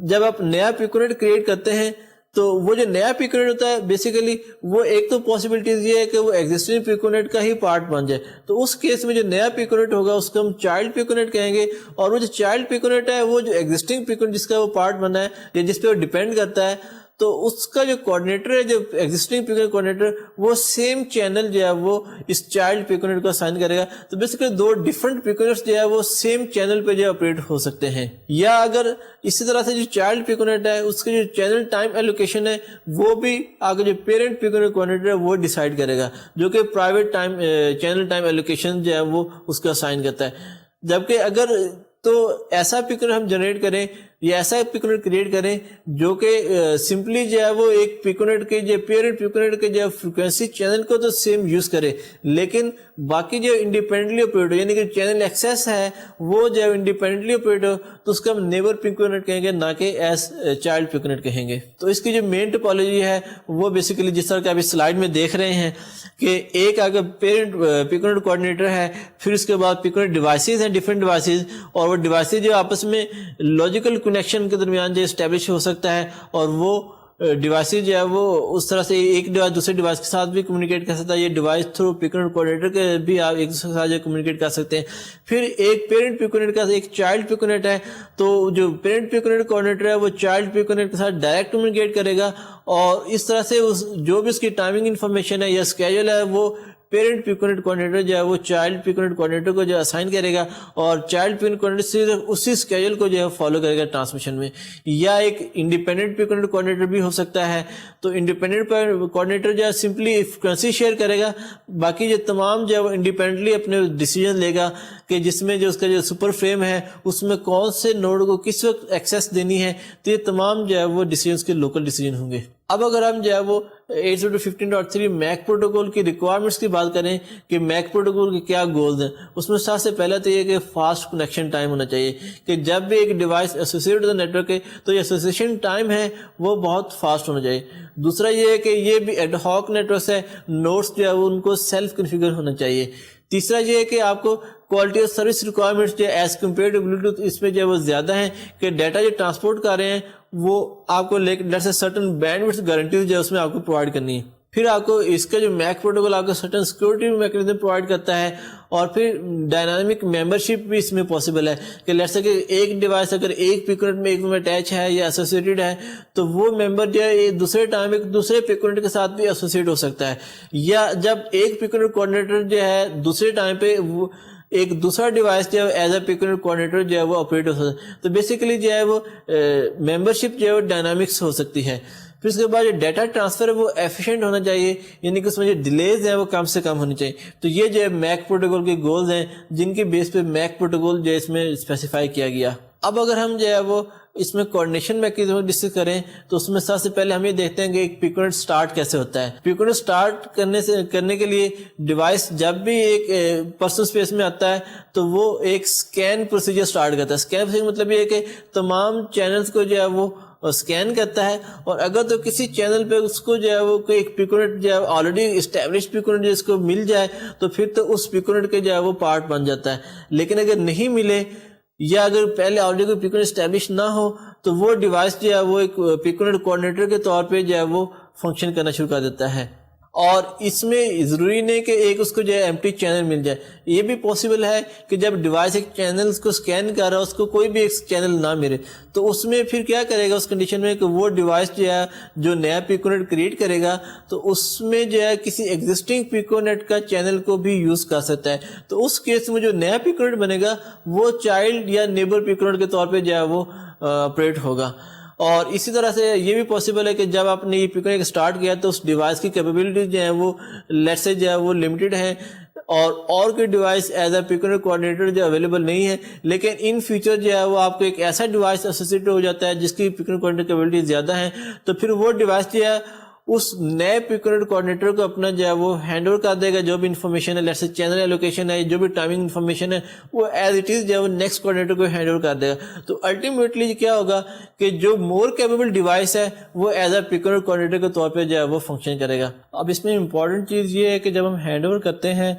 جب آپ نیا پیکونیٹ کریٹ کرتے ہیں تو وہ جو نیا پیکونیٹ ہوتا ہے بیسیکلی وہ ایک تو پاسبلٹیز یہ ہے کہ وہ ایگزسٹنگ پیکونیٹ کا ہی پارٹ بن جائے. تو اس کیس میں جو نیا پیکونیٹ ہوگا اس کو ہم چائلڈ پیکونیٹ کہیں گے, اور وہ جو چائلڈ پیکونیٹ ہے وہ جو ایگزسٹنگ پیکونیٹ جس کا وہ پارٹ بنا ہے یا جس پہ وہ ڈیپینڈ کرتا ہے تو اس کا جو کوآرڈینیٹر ہے, جو ایگزسٹنگ پیکونیٹ کوآرڈینیٹر, وہ سیم چینل جو ہے وہ اس چائلڈ پیکونیٹ کو اسائن کرے گا. تو بیسیکلی دو ڈفرنٹ پیکونیٹس جو ہے وہ سیم چینل پہ جو آپریٹ ہو سکتے ہیں. یا اگر اسی طرح سے جو چائلڈ پیکونیٹ ہے اس کے جو چینل ٹائم ایلوکیشن ہے وہ بھی آگے جو پیرنٹ پیکونیٹ کوآرڈینیٹر ہے وہ ڈیسائیڈ کرے گا, جو کہ private time channel time allocation جو ہے وہ اس کا اسائن کرتا ہے. جبکہ اگر تو ایسا پیکونیٹ ہم جنریٹ کریں یا ایسا پیکونیٹ کریٹ کریں جو کہ سمپلی جو ہے وہ ایک پیکونیٹ کے جو پیرنٹ پیکونیٹ کے جو فریکوینسی چینل کو تو سیم یوز کرے, لیکن باقی جو انڈیپینڈنٹلی آپریٹ ہو, یعنی کہ چینل ایکسیس ہے وہ جو انڈیپینڈنٹلی آپریٹ ہو, تو اس کا ہم نیبر پیکونیٹ کہیں گے, نہ کہ ایز چائلڈ پیکونیٹ کہیں گے. تو اس کی جو مین ٹوپالوجی ہے وہ بیسیکلی جس طرح کہ ابھی سلائڈ میں دیکھ رہے ہیں کہ ایک آگے پیرنٹ پیکونیٹ کوآرڈینیٹر ہے, پھر اس کے بعد پیکونیٹ ڈیوائسز ہیں, ڈفرینٹ ڈیوائسز, اور وہ ڈیوائسز جو آپس میں لاجیکل کنیکشن کے درمیان جو اسٹیبلش ہو سکتا ہے, اور وہ ڈیوائسز جو ہے وہ اس طرح سے ایک ڈیوائس دوسرے ڈیوائس کے ساتھ بھی کمیونیکیٹ کر سکتا ہے. یہ ڈیوائس تھرو پیکونیٹ کوآرڈینیٹر کے بھی آپ ایک دوسرے کے ساتھ کمیونیکیٹ کر سکتے ہیں. پھر ایک پیرنٹ پیکونیٹ کا ایک چائلڈ پیکونیٹ ہے, تو جو پیرنٹ پیکونیٹ کوآرڈینیٹر ہے وہ چائلڈ پیکونیٹ کے ساتھ ڈائریکٹ کمیونیکیٹ کرے گا, اور اس طرح سے جو بھی اس کی ٹائمنگ انفارمیشن ہے یا اسکیجول ہے وہ پیرنٹ پیکونیٹ کوآرڈینیٹر جو ہے وہ چائلڈ پیکونیٹ کوآرڈینیٹر کو جو اسائن کرے گا, اور چائلڈ پیکونیٹ کوآرڈینیٹر صرف اسی اسکیجول کو جو ہے فالو کرے گا ٹرانسمیشن میں. یا ایک انڈیپینڈنٹ پیکونیٹ کوآرڈینیٹر بھی ہو سکتا ہے, تو انڈیپینڈنٹ کوآرڈینیٹر جو ہے سمپلی فریکوینسی شیئر کرے گا, باقی جو تمام جو ہے وہ انڈیپینڈنٹلی اپنے ڈیسیجن لے گا کہ جس میں جو اس کا جو سپر فریم ہے اس میں کون سے نوڈ کو کس وقت ایکسیس دینی ہے, تو یہ تمام جو ہے وہ ڈیسیجنس کے لوکل ڈیسیجن ہوں گے. اب اگر ہم جو ہے وہ 802.15.3 میک پروٹوکول کی ریکوائرمنٹس کی بات کریں کہ میک پروٹوکول کے کیا گولز ہیں, اس میں سب سے پہلے تو یہ کہ فاسٹ کنیکشن ٹائم ہونا چاہیے, کہ جب بھی ایک ڈیوائس ایسوسیٹ نیٹورک ہے تو یہ ایسوسیشن ٹائم ہے وہ بہت فاسٹ ہونا چاہیے. دوسرا یہ ہے کہ یہ بھی ایڈ ہاک نیٹورکس ہے, نوڈس جو ہے وہ ان کو سیلف کنفیگر ہونا چاہیے. تیسرا یہ ہے کہ آپ کو کوالٹی آف سروس ریکوائرمنٹس جو ایز کمپیئر ٹو بلوٹوتھ اس میں جو ہے وہ زیادہ ہیں, کہ ڈیٹا جو ٹرانسپورٹ کر رہے ہیں وہ آپ کو سرٹن بینڈ وڈتھ گارنٹیز جو ہے اس میں آپ کو پرووائڈ کرنی ہے. پھر آپ کو اس کا جو میک پروٹوکول آپ کو سرٹن سیکورٹی میکینزم پرووائڈ کرتا ہے, اور پھر ڈائنامک ممبرشپ بھی اس میں پاسبل ہے, کہ لیٹس سے کہ ایک ڈیوائس اگر ایک پیکونیٹ میں ایک میں اٹیچ ہے یا ایسوسیٹڈ ہے تو وہ ممبر جو ہے دوسرے ٹائم ایک دوسرے پیکونیٹ کے ساتھ بھی ایسوسیٹ ہو سکتا ہے. یا جب ایک پیکونیٹ کوآرڈینیٹر جو ہے دوسرے ٹائم پہ ایک دوسرا ڈیوائس جو ہے ایز اے پیکونیٹ کوآرڈینیٹر جو ہے وہ آپریٹ ہو سکتا ہے, تو بیسیکلی جو ہے وہ ممبرشپ جو ہے وہ ڈائنامکس ہو سکتی ہے. پھر اس کے بعد جو ڈیٹا ٹرانسفر ہے وہ ایفیشینٹ ہونا چاہیے, یعنی کہ اس میں جو ڈیلیز ہیں وہ کم سے کم ہونی چاہیے. تو یہ جو ہے میک پروٹوکول کے گولز ہیں جن کے بیس پہ میک پروٹوکول جو ہے اس میں اسپیسیفائی کیا گیا. اب اگر ہم جو ہے وہ اس میں کوآرڈینیشن میکینزم ڈسکس کریں تو اس میں سب سے پہلے ہم یہ دیکھتے ہیں کہ ایک پیکونیٹ سٹارٹ کیسے ہوتا ہے. پیکونیٹ سٹارٹ کرنے کے لیے ڈیوائس جب بھی ایک پرسنل اسپیس میں آتا ہے تو وہ ایک سکین پروسیجر سٹارٹ کرتا ہے. سکین پروسیجر مطلب یہ ہے کہ تمام چینلز کو جو ہے وہ سکین کرتا ہے, اور اگر تو کسی چینل پہ اس کو جو ہے وہ کوئی ایک پیکونیٹ جو ہے آلریڈی اسٹیبلش پیکونیٹ جو اس کو مل جائے تو پھر تو اس پیکونیٹ کے جو ہے وہ پارٹ بن جاتا ہے. لیکن اگر نہیں ملے یا اگر پہلے آلریڈی کوئی پیکونیٹ اسٹیبلش نہ ہو تو وہ ڈیوائس جو ہے وہ ایک پیکونیٹ کوآرڈینیٹر کے طور پہ جو ہے وہ فنکشن کرنا شروع کر دیتا ہے. اور اس میں ضروری نہیں کہ ایک اس کو جو ہے ایمپٹی چینل مل جائے, یہ بھی پاسبل ہے کہ جب ڈیوائس ایک چینل کو سکین کر رہا ہے اس کو کوئی بھی ایک چینل نہ ملے تو اس میں پھر کیا کرے گا اس کنڈیشن میں کہ وہ ڈیوائس جو ہے جو نیا پیکونیٹ کریٹ کرے گا تو اس میں جو ہے کسی ایگزسٹنگ پیکونیٹ کا چینل کو بھی یوز کر سکتا ہے. تو اس کیس میں جو نیا پیکونیٹ بنے گا وہ چائلڈ یا نیبر پیکونیٹ کے طور پہ جو ہے وہ آپریٹ ہوگا. اور اسی طرح سے یہ بھی پاسبل ہے کہ جب آپ نے یہ پیکونیٹ اسٹارٹ کیا تو اس ڈیوائس کی کیپیبلٹی جو ہے وہ لیٹس سے جو ہے وہ لمیٹڈ ہے, اور کوئی device as a piconet coordinator جو اویلیبل نہیں ہے, لیکن ان فیوچر جو ہے وہ آپ کو ایک ایسا ڈیوائس ایسوسیٹ ہو جاتا ہے جس کی پیکونیٹ کوآرڈینیٹر کیپیبلٹی زیادہ ہے, تو پھر وہ ڈیوائس جو ہے اس نئے پیکونیٹ کوآرڈینیٹر کو اپنا جو ہے وہ ہینڈ اوور کر دے گا, جو بھی انفارمیشن ہے لیٹس سے چینل ایلوکیشن ہے جو بھی ٹائمنگ انفارمیشن ہے وہ ایز اٹ از جو ہے وہ نیکسٹ کوآرڈینیٹر کو ہینڈ اوور کر دے گا. تو الٹیمیٹلی کیا ہوگا کہ جو مور کیپیبل ڈیوائس ہے وہ ایز اے پیکونیٹ کوآرڈینیٹر کے طور پہ جو ہے وہ فنکشن کرے گا. اب اس میں امپورٹنٹ چیز یہ ہے کہ جب ہم ہینڈ اوور کرتے ہیں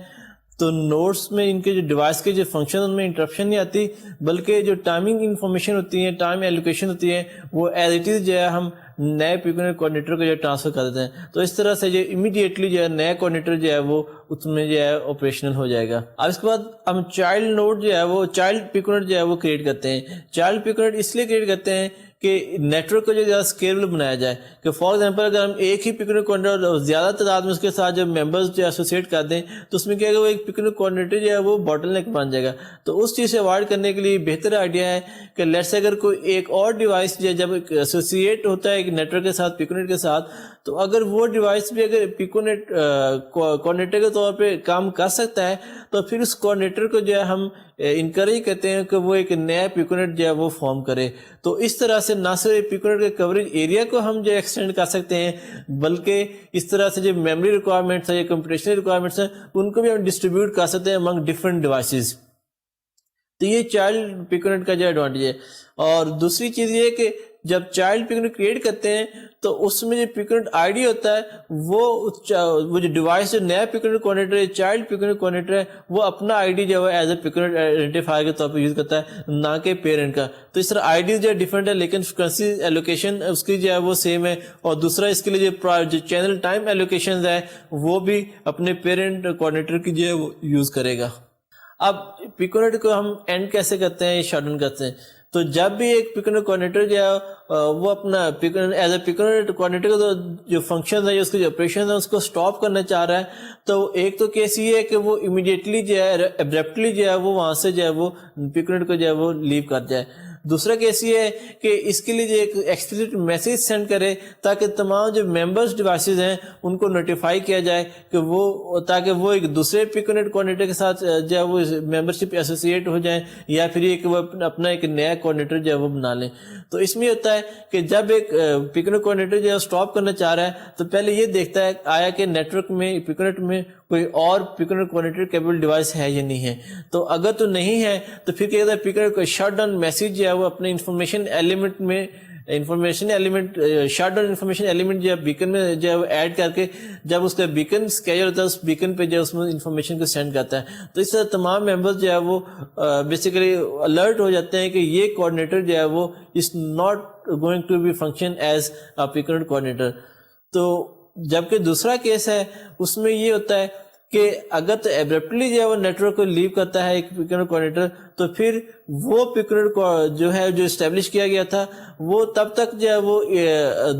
تو نوڈس میں ان کے جو ڈیوائس کے جو فنکشن ان میں انٹرپشن نہیں آتی, بلکہ جو ٹائمنگ انفارمیشن ہوتی ہے ٹائم ایلوکیشن ہوتی ہے وہ ایز اٹ از جو ہے ہم نئے پیکونیٹ کوآرڈینیٹر کو جو ٹرانسفر کر دیتے ہیں. تو اس طرح سے جو امیڈیٹلی جو ہے نیا کوآرڈینیٹر جو ہے وہ اس میں جو ہے آپریشنل ہو جائے گا. اب اس کے بعد ہم چائلڈ نوڈ جو ہے وہ چائلڈ پیکونیٹ جو ہے وہ کریٹ کرتے ہیں. چائلڈ پیکونیٹ اس لیے کریٹ کرتے ہیں کہ نیٹ ورک کو جو زیادہ اسکیلبل بنایا جائے, کہ فار ایگزامپل اگر ہم ایک ہی پکنک کوآرڈینیٹر زیادہ تعداد میں اس کے ساتھ جب ممبرز جو ایسوسیٹ کر دیں تو اس میں کیا ہوگا, وہ ایک پکنک کوآرڈینیٹر جو ہے وہ باٹل نیک بن جائے گا. تو اس چیز سے اوائڈ کرنے کے لیے بہتر آئیڈیا ہے کہ لیٹس اگر کوئی ایک اور ڈیوائس جو جب ایسوسیٹ ہوتا ہے ایک نیٹ ورک کے ساتھ پکنیٹ کے ساتھ, تو اگر وہ ڈیوائس بھی اگر پکنیٹ کوآرڈینیٹر کے طور پہ کام کر سکتا ہے تو پھر اس کوآرڈینیٹر کو جو ہے ہم انکریج کرتے ہیں کہ وہ ایک نیا پیکونیٹ جو ہے وہ فارم کرے. تو اس طرح سے نہ صرف پیکونیٹ کے کوریج ایریا کو ہم جو ایکسٹینڈ کر سکتے ہیں, بلکہ اس طرح سے جو میموری ریکوائرمنٹس ہیں یا کمپیوٹیشنل ریکوائرمنٹس ہیں ان کو بھی ہم ڈسٹریبیوٹ کر سکتے ہیں امنگ ڈفرینٹ ڈیوائسز. تو یہ چائلڈ پیکونیٹ کا جو ایڈوانٹیج ہے. اور دوسری چیز یہ ہے کہ جب چائلڈ پیکونیٹ کریٹ کرتے ہیں تو اس میں جو پیکونیٹ آئی ڈی ہوتا ہے وہ جو ڈیوائس جو نیا پیکونیٹ کوآرڈینیٹر ہے, چائلڈ پیکونیٹ کوآرڈینیٹر ہے, وہ اپنا آئی ڈی جو ہے ایز اے پیکونیٹ آئیڈینٹیفائر کے طور پہ یوز کرتا ہے, نہ کہ پیرنٹ کا. تو اس طرح آئی ڈیز جو ہے ڈفرینٹ ہے لیکن فریکوینسی ایلوکیشن اس کی جو ہے وہ سیم ہے. اور دوسرا اس کے لیے جو چینل ٹائم ایلوکیشنز ہے وہ بھی اپنے پیرنٹ کوآرڈینیٹر کی جو ہے وہ یوز کرے گا. اب پیکونیٹ کو ہم اینڈ کیسے کرتے ہیں, شٹ ڈاؤن کرتے ہیں. تو جب بھی ایک پیکونیٹ کوآرڈینیٹر جو ہے وہ اپنا ایز اے پیکونیٹ کوآرڈینیٹر کا جو فنکشن ہے, اس کے جو آپریشن ہے اس کو اسٹاپ کرنا چاہ رہا ہے, تو ایک تو کیس یہ ہے کہ وہ امیڈیٹلی جو ہے ابرپٹلی جو ہے وہ وہاں سے جو ہے وہ پیکونیٹ کو جو ہے وہ لیو کر جائے. دوسرا کیس یہ ہے کہ اس کے لیے جو ایک ایکسپلسٹ میسج سینڈ کرے تاکہ تمام جو ممبرس ڈیوائسز ہیں ان کو نوٹیفائی کیا جائے کہ وہ, تاکہ وہ ایک دوسرے پیکونیٹ کوآرڈینیٹر کے ساتھ جو ہے وہ ممبرشپ ایسوسیٹ ہو جائیں, یا پھر یہ کہ وہ اپنا ایک نیا کوآرڈینیٹر جو ہے وہ بنا لیں. تو اس میں ہوتا ہے کہ جب ایک پیکونیٹ کوآرڈینیٹر جو ہے اسٹاپ کرنا چاہ رہا ہے تو پہلے یہ دیکھتا ہے آیا کہ نیٹ ورک میں پیکونیٹ میں کوئی اور پیکونیٹ کوآرڈینیٹر کیپیبل ڈیوائس ہے یا نہیں ہے. تو اگر تو نہیں ہے تو پھر کیا کہتا ہے پیکونیٹ کو شٹ ڈاؤن میسج جو ہے وہ اپنے انفارمیشن ایلیمنٹ میں information element shut down information element جو ہے بیکن میں جو ہے وہ ایڈ کر کے جب اس کا بیکن اسکیجول ہوتا ہے اس بیکن پہ جو ہے اس میں انفارمیشن کو سینڈ کرتا ہے. تو اس طرح تمام ممبرز جو ہے وہ بیسیکلی الرٹ ہو جاتے ہیں کہ یہ کوآرڈینیٹر جو ہے وہ is not going to be function as a piconet coordinator. تو جبکہ دوسرا کیس ہے اس میں یہ ہوتا ہے کہ اگر تو ایبرپٹلی جو ہے وہ نیٹ ورک کو لیو کرتا ہے ایک پیکونیٹ کوآرڈینیٹر تو پھر وہ پیکونیٹ جو ہے جو اسٹیبلش کیا گیا تھا وہ تب تک جو ہے وہ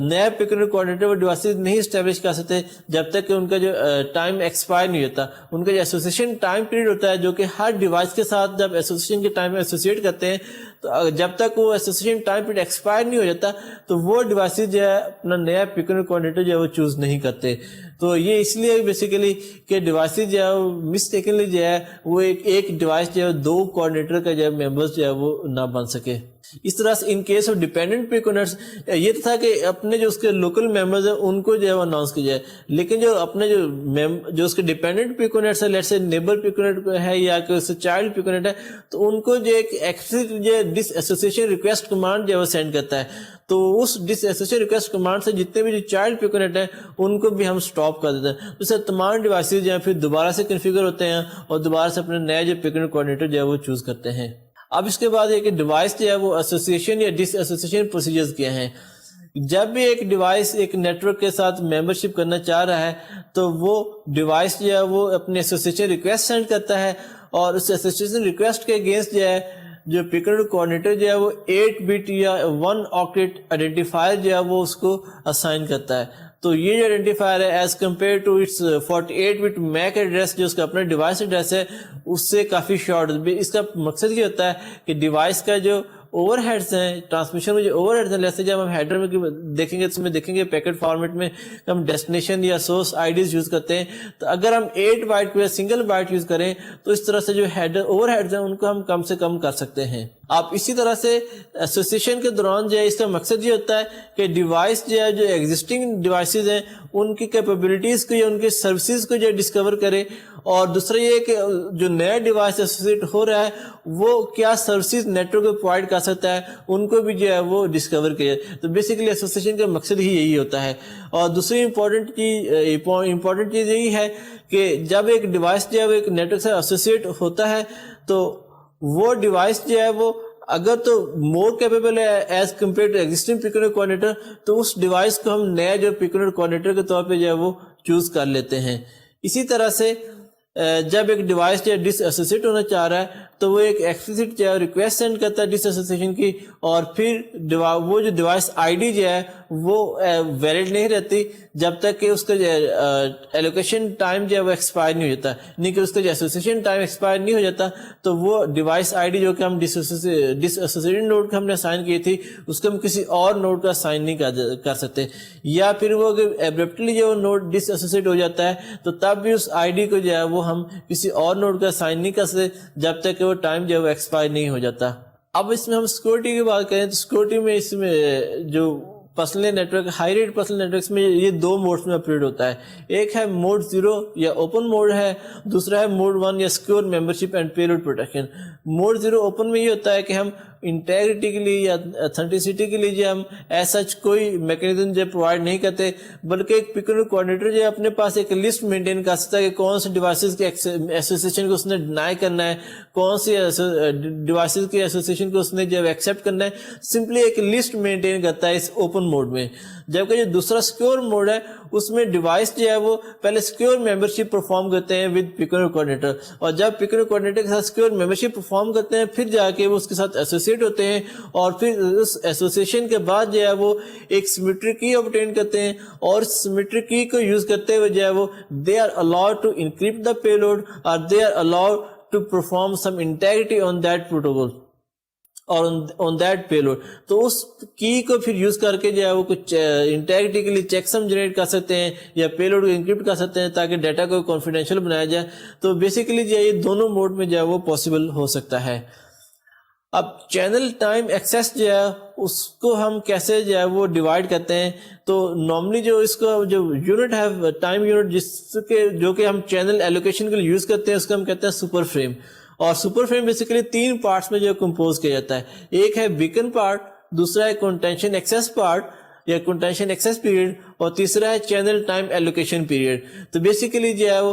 نیا پیکونیٹ کوآرڈینیٹر وہ ڈیوائسز نہیں اسٹیبلش کر سکتے جب تک کہ ان کا جو ٹائم ایکسپائر نہیں ہوتا. ان کا جو ایسوسیشن ٹائم پیریڈ ہوتا ہے جو کہ ہر ڈیوائس کے ساتھ جب ایسوسیشن کے ٹائم ایسوسیٹ کرتے ہیں تو جب تک وہ ایسوسیشن ٹائم پیریڈ ایکسپائر نہیں ہو جاتا تو وہ ڈیوائسز جو ہے اپنا نیا پیکونیٹ کوآرڈینیٹر جو ہے وہ چوز نہیں کرتے. تو یہ اس لیے بیسیکلی کہ ڈیوائسز جو ہے وہ مسٹیکنلی جو ہے وہ ایک ڈیوائس جو ہے دو کوآرڈینیٹر کا جو ہے ممبرز جو ہے وہ نہ بن سکے. اس طرح سے ان کیس آف ڈیپینڈنٹ پیکونیٹس یہ تھا کہ اپنے جو اس کے لوکل ممبرز ہیں ان کو جو ہے وہ اناؤنس کیا جائے, لیکن جو اپنے جو اس کے ڈیپینڈنٹ پیکونیٹس ہے لیٹس سے نیبر پیکونیٹ ہے یا کہ اس سے چائلڈ پیکونیٹ ہے تو ان کو جو ایک ایکسپلسٹ جو ڈس ایسوسیشن ریکویسٹ کمانڈ جو ہے وہ سینڈ کرتا ہے. تو اس ڈس ایسوسیشن ریکویسٹ کمانڈ سے جتنے بھی جو چائلڈ پیکونیٹ ہیں ان کو بھی ہم اسٹاپ کر دیتے ہیں. اس سے تمام ڈیوائسز جو ہیں پھر دوبارہ سے کنفیگر ہوتے ہیں اور دوبارہ سے اپنے نئے جو پیکونیٹ کوآرڈینیٹر جو ہے وہ چوز کرتے ہیں. اب اس کے بعد ایک ڈیوائس جو ہے وہ ایسوسیشن یا ڈس ایسوسیشن پروسیجرز کیا ہیں. جب بھی ایک ڈیوائس ایک نیٹ ورک کے ساتھ ممبرشپ کرنا چاہ رہا ہے تو وہ ڈیوائس جو ہے وہ اپنے ایسوسیشن ریکویسٹ سینڈ کرتا ہے اور اس ایسوسیشن ریکویسٹ کے اگینسٹ جو ہے جو پیکونیٹ کوآرڈینیٹر جو ہے وہ 8 بٹ یا 1 آکٹیٹ آئیڈینٹیفائر جو ہے وہ اس کو اسائن کرتا ہے. تو یہ جو آئیڈینٹیفائر ہے as compare to its 48 bit MAC address جو اس کا اپنا ڈیوائس ایڈریس ہے اس سے کافی شارٹ. اس کا مقصد یہ ہوتا ہے کہ ڈیوائس کا جو اوور ہیڈز ہیں ٹرانسمیشن میں جو اوور ہیڈز ہیں جیسے جب ہم ہیڈر میں دیکھیں گے اس میں دیکھیں گے پیکٹ فارمیٹ میں ہم ڈیسٹینیشن یا سورس آئی ڈیز یوز کرتے ہیں. تو اگر ہم 8 بائٹ کو یا سنگل بائٹ یوز کریں تو اس طرح سے جو ہیڈر اوور ہیڈز ہیں ان کو ہم کم سے کم کر سکتے ہیں. آپ اسی طرح سے ایسوسیشن کے دوران جو ہے اس کا مقصد یہ ہوتا ہے کہ ڈیوائس جو ہے جو ایگزسٹنگ ڈیوائسز ہیں ان کی کیپیبلٹیز کو یا ان کی سروسز کو جو ڈسکور کرے, اور دوسرا یہ کہ جو نیا ڈیوائس ایسوسیٹ ہو رہا ہے وہ کیا سروسز نیٹ ورک کو پرووائڈ کر سکتا ہے ان کو بھی جو ہے وہ ڈسکور کیا. تو بیسیکلی ایسوسیشن کا مقصد ہی یہی ہوتا ہے. اور دوسری امپورٹنٹ چیز یہی ہے کہ جب ایک ڈیوائس جو ہے وہ ایک نیٹ ورک سے ایسوسیٹ ہوتا ہے تو وہ ڈیوائس جو ہے وہ اگر تو مور کیپیبل ہے as compare to existing piconet coordinator تو اس ڈیوائس کو ہم نیا جو پیکونیٹ کوآرڈینیٹر کے طور پہ جو ہے وہ چوز کر لیتے ہیں. اسی طرح سے جب ایک ڈیوائس جو ڈس ایسوسیٹ ہونا چاہ رہا ہے تو وہ ایک ایکسپلسٹ جو ہے ریکویسٹ سینڈ کرتا ہے ڈس ایسوسیشن کی, اور پھر وہ جو ڈیوائس آئی ڈی جو ہے وہ ویلڈ نہیں رہتی جب تک کہ اس کا جو ایلوکیشن ٹائم جو ہے وہ ایکسپائر نہیں ہو جاتا, نہیں کہ اس کا جو ایسوسیشن ٹائم ایکسپائر نہیں ہو جاتا تو وہ ڈیوائس آئی ڈی جو کہ ہم ڈس ایسوسیٹڈ نوڈ کو ہم نے اسائن کی تھی اس کو ہم کسی اور نوڈ کا اسائن نہیں کر سکتے, یا پھر وہ اگر ایبرپٹلی جو نوڈ ڈس ایسوسیٹ ہو جاتا ہے تو تب بھی اس آئی ڈی کو جو ہے وہ ہم کسی اور نوڈ کا اسائن نہیں کر سکتے جب تک کہ وہ ٹائم جو ہے وہ ایکسپائر نہیں ہو جاتا. اب اس میں ہم سیکورٹی کی بات کریں تو سیکورٹی میں اس میں جو personal network high rate personal networks میں یہ دو موڈز میں آپریٹ ہوتا ہے. ایک ہے موڈ 0 یا اوپن موڈ ہے, دوسرا ہے موڈ 1 یا secure membership and payload protection. Mode 0 open میں یہ ہوتا ہے کہ ہم انٹیگریٹی کے لیے یا اتھینٹسٹی کے لیے جو ہم ایسا کوئی میکینزم جو پرووائڈ نہیں کرتے, بلکہ ایک پکنر کوآرڈینیٹر جو اپنے پاس ایک لسٹ مینٹین کر سکتا ہے کہ کون سے ڈیوائسز کے ایسوسیشن کو اس نے ڈینائی کرنا ہے, کون سی ڈیوائسز کے ایسوسیشن کو اس نے جو ایکسیپٹ کرنا ہے. سمپلی ایک لسٹ مینٹین کرتا ہے اس اوپن موڈ میں. جبکہ جو دوسرا سیکیور موڈ ہے اس میں ڈیوائس جو ہے وہ پہلے سیکیور ممبرشپ پرفارم کرتے ہیں ود پکنر کوآرڈینیٹر, اور جب پکنر کوآرڈینیٹر کے ساتھ سیکیور ممبرشپ پرفارم کرتے ہیں پھر جا کے وہ اس کے ساتھ ایسوسیٹ ہوتے ہیں, اور پھر اس ایسوسیشن کے بعد جو ہے وہ ایک سیمیٹری کی obtain کرتے ہیں, اور سیمیٹری کی کو یوز کرتے ہوئے جو ہے وہ they are allowed to encrypt the payload or they are allowed to perform some integrity on that protocol اور on that payload. تو اس کی کو پھر یوز کر کے جو ہے وہ کچھ انٹیگریٹی کے لیے چیک سم جنریٹ کر سکتے ہیں یا پے لوڈ کو انکرپٹ کر سکتے ہیں تاکہ ڈیٹا کو کانفیڈینشیل بنایا جائے. تو بیسیکلی جو ہے یہ دونوں موڈ میں جو ہے وہ پاسبل ہو سکتا ہے. اب چینل ٹائم ایکسیس جو ہے اس کو ہم کیسے جو ہے وہ ڈیوائڈ کرتے ہیں, تو نارملی جو اس کو جو یونٹ ہے ٹائم یونٹ جس کے جو کہ ہم چینل ایلوکیشن کے لیے یوز کرتے ہیں اس کو ہم کہتے ہیں سپر فریم. اور سپر فریم بیسیکلی 3 پارٹس میں جو کمپوز کیا جاتا ہے. ایک ہے بیکن پارٹ, دوسرا ہے کنٹینشن ایکسیس پارٹ یا کنٹینشن ایکسیس پیریڈ, اور تیسرا ہے چینل ٹائم ایلوکیشن پیریڈ. تو بیسیکلی جو ہے وہ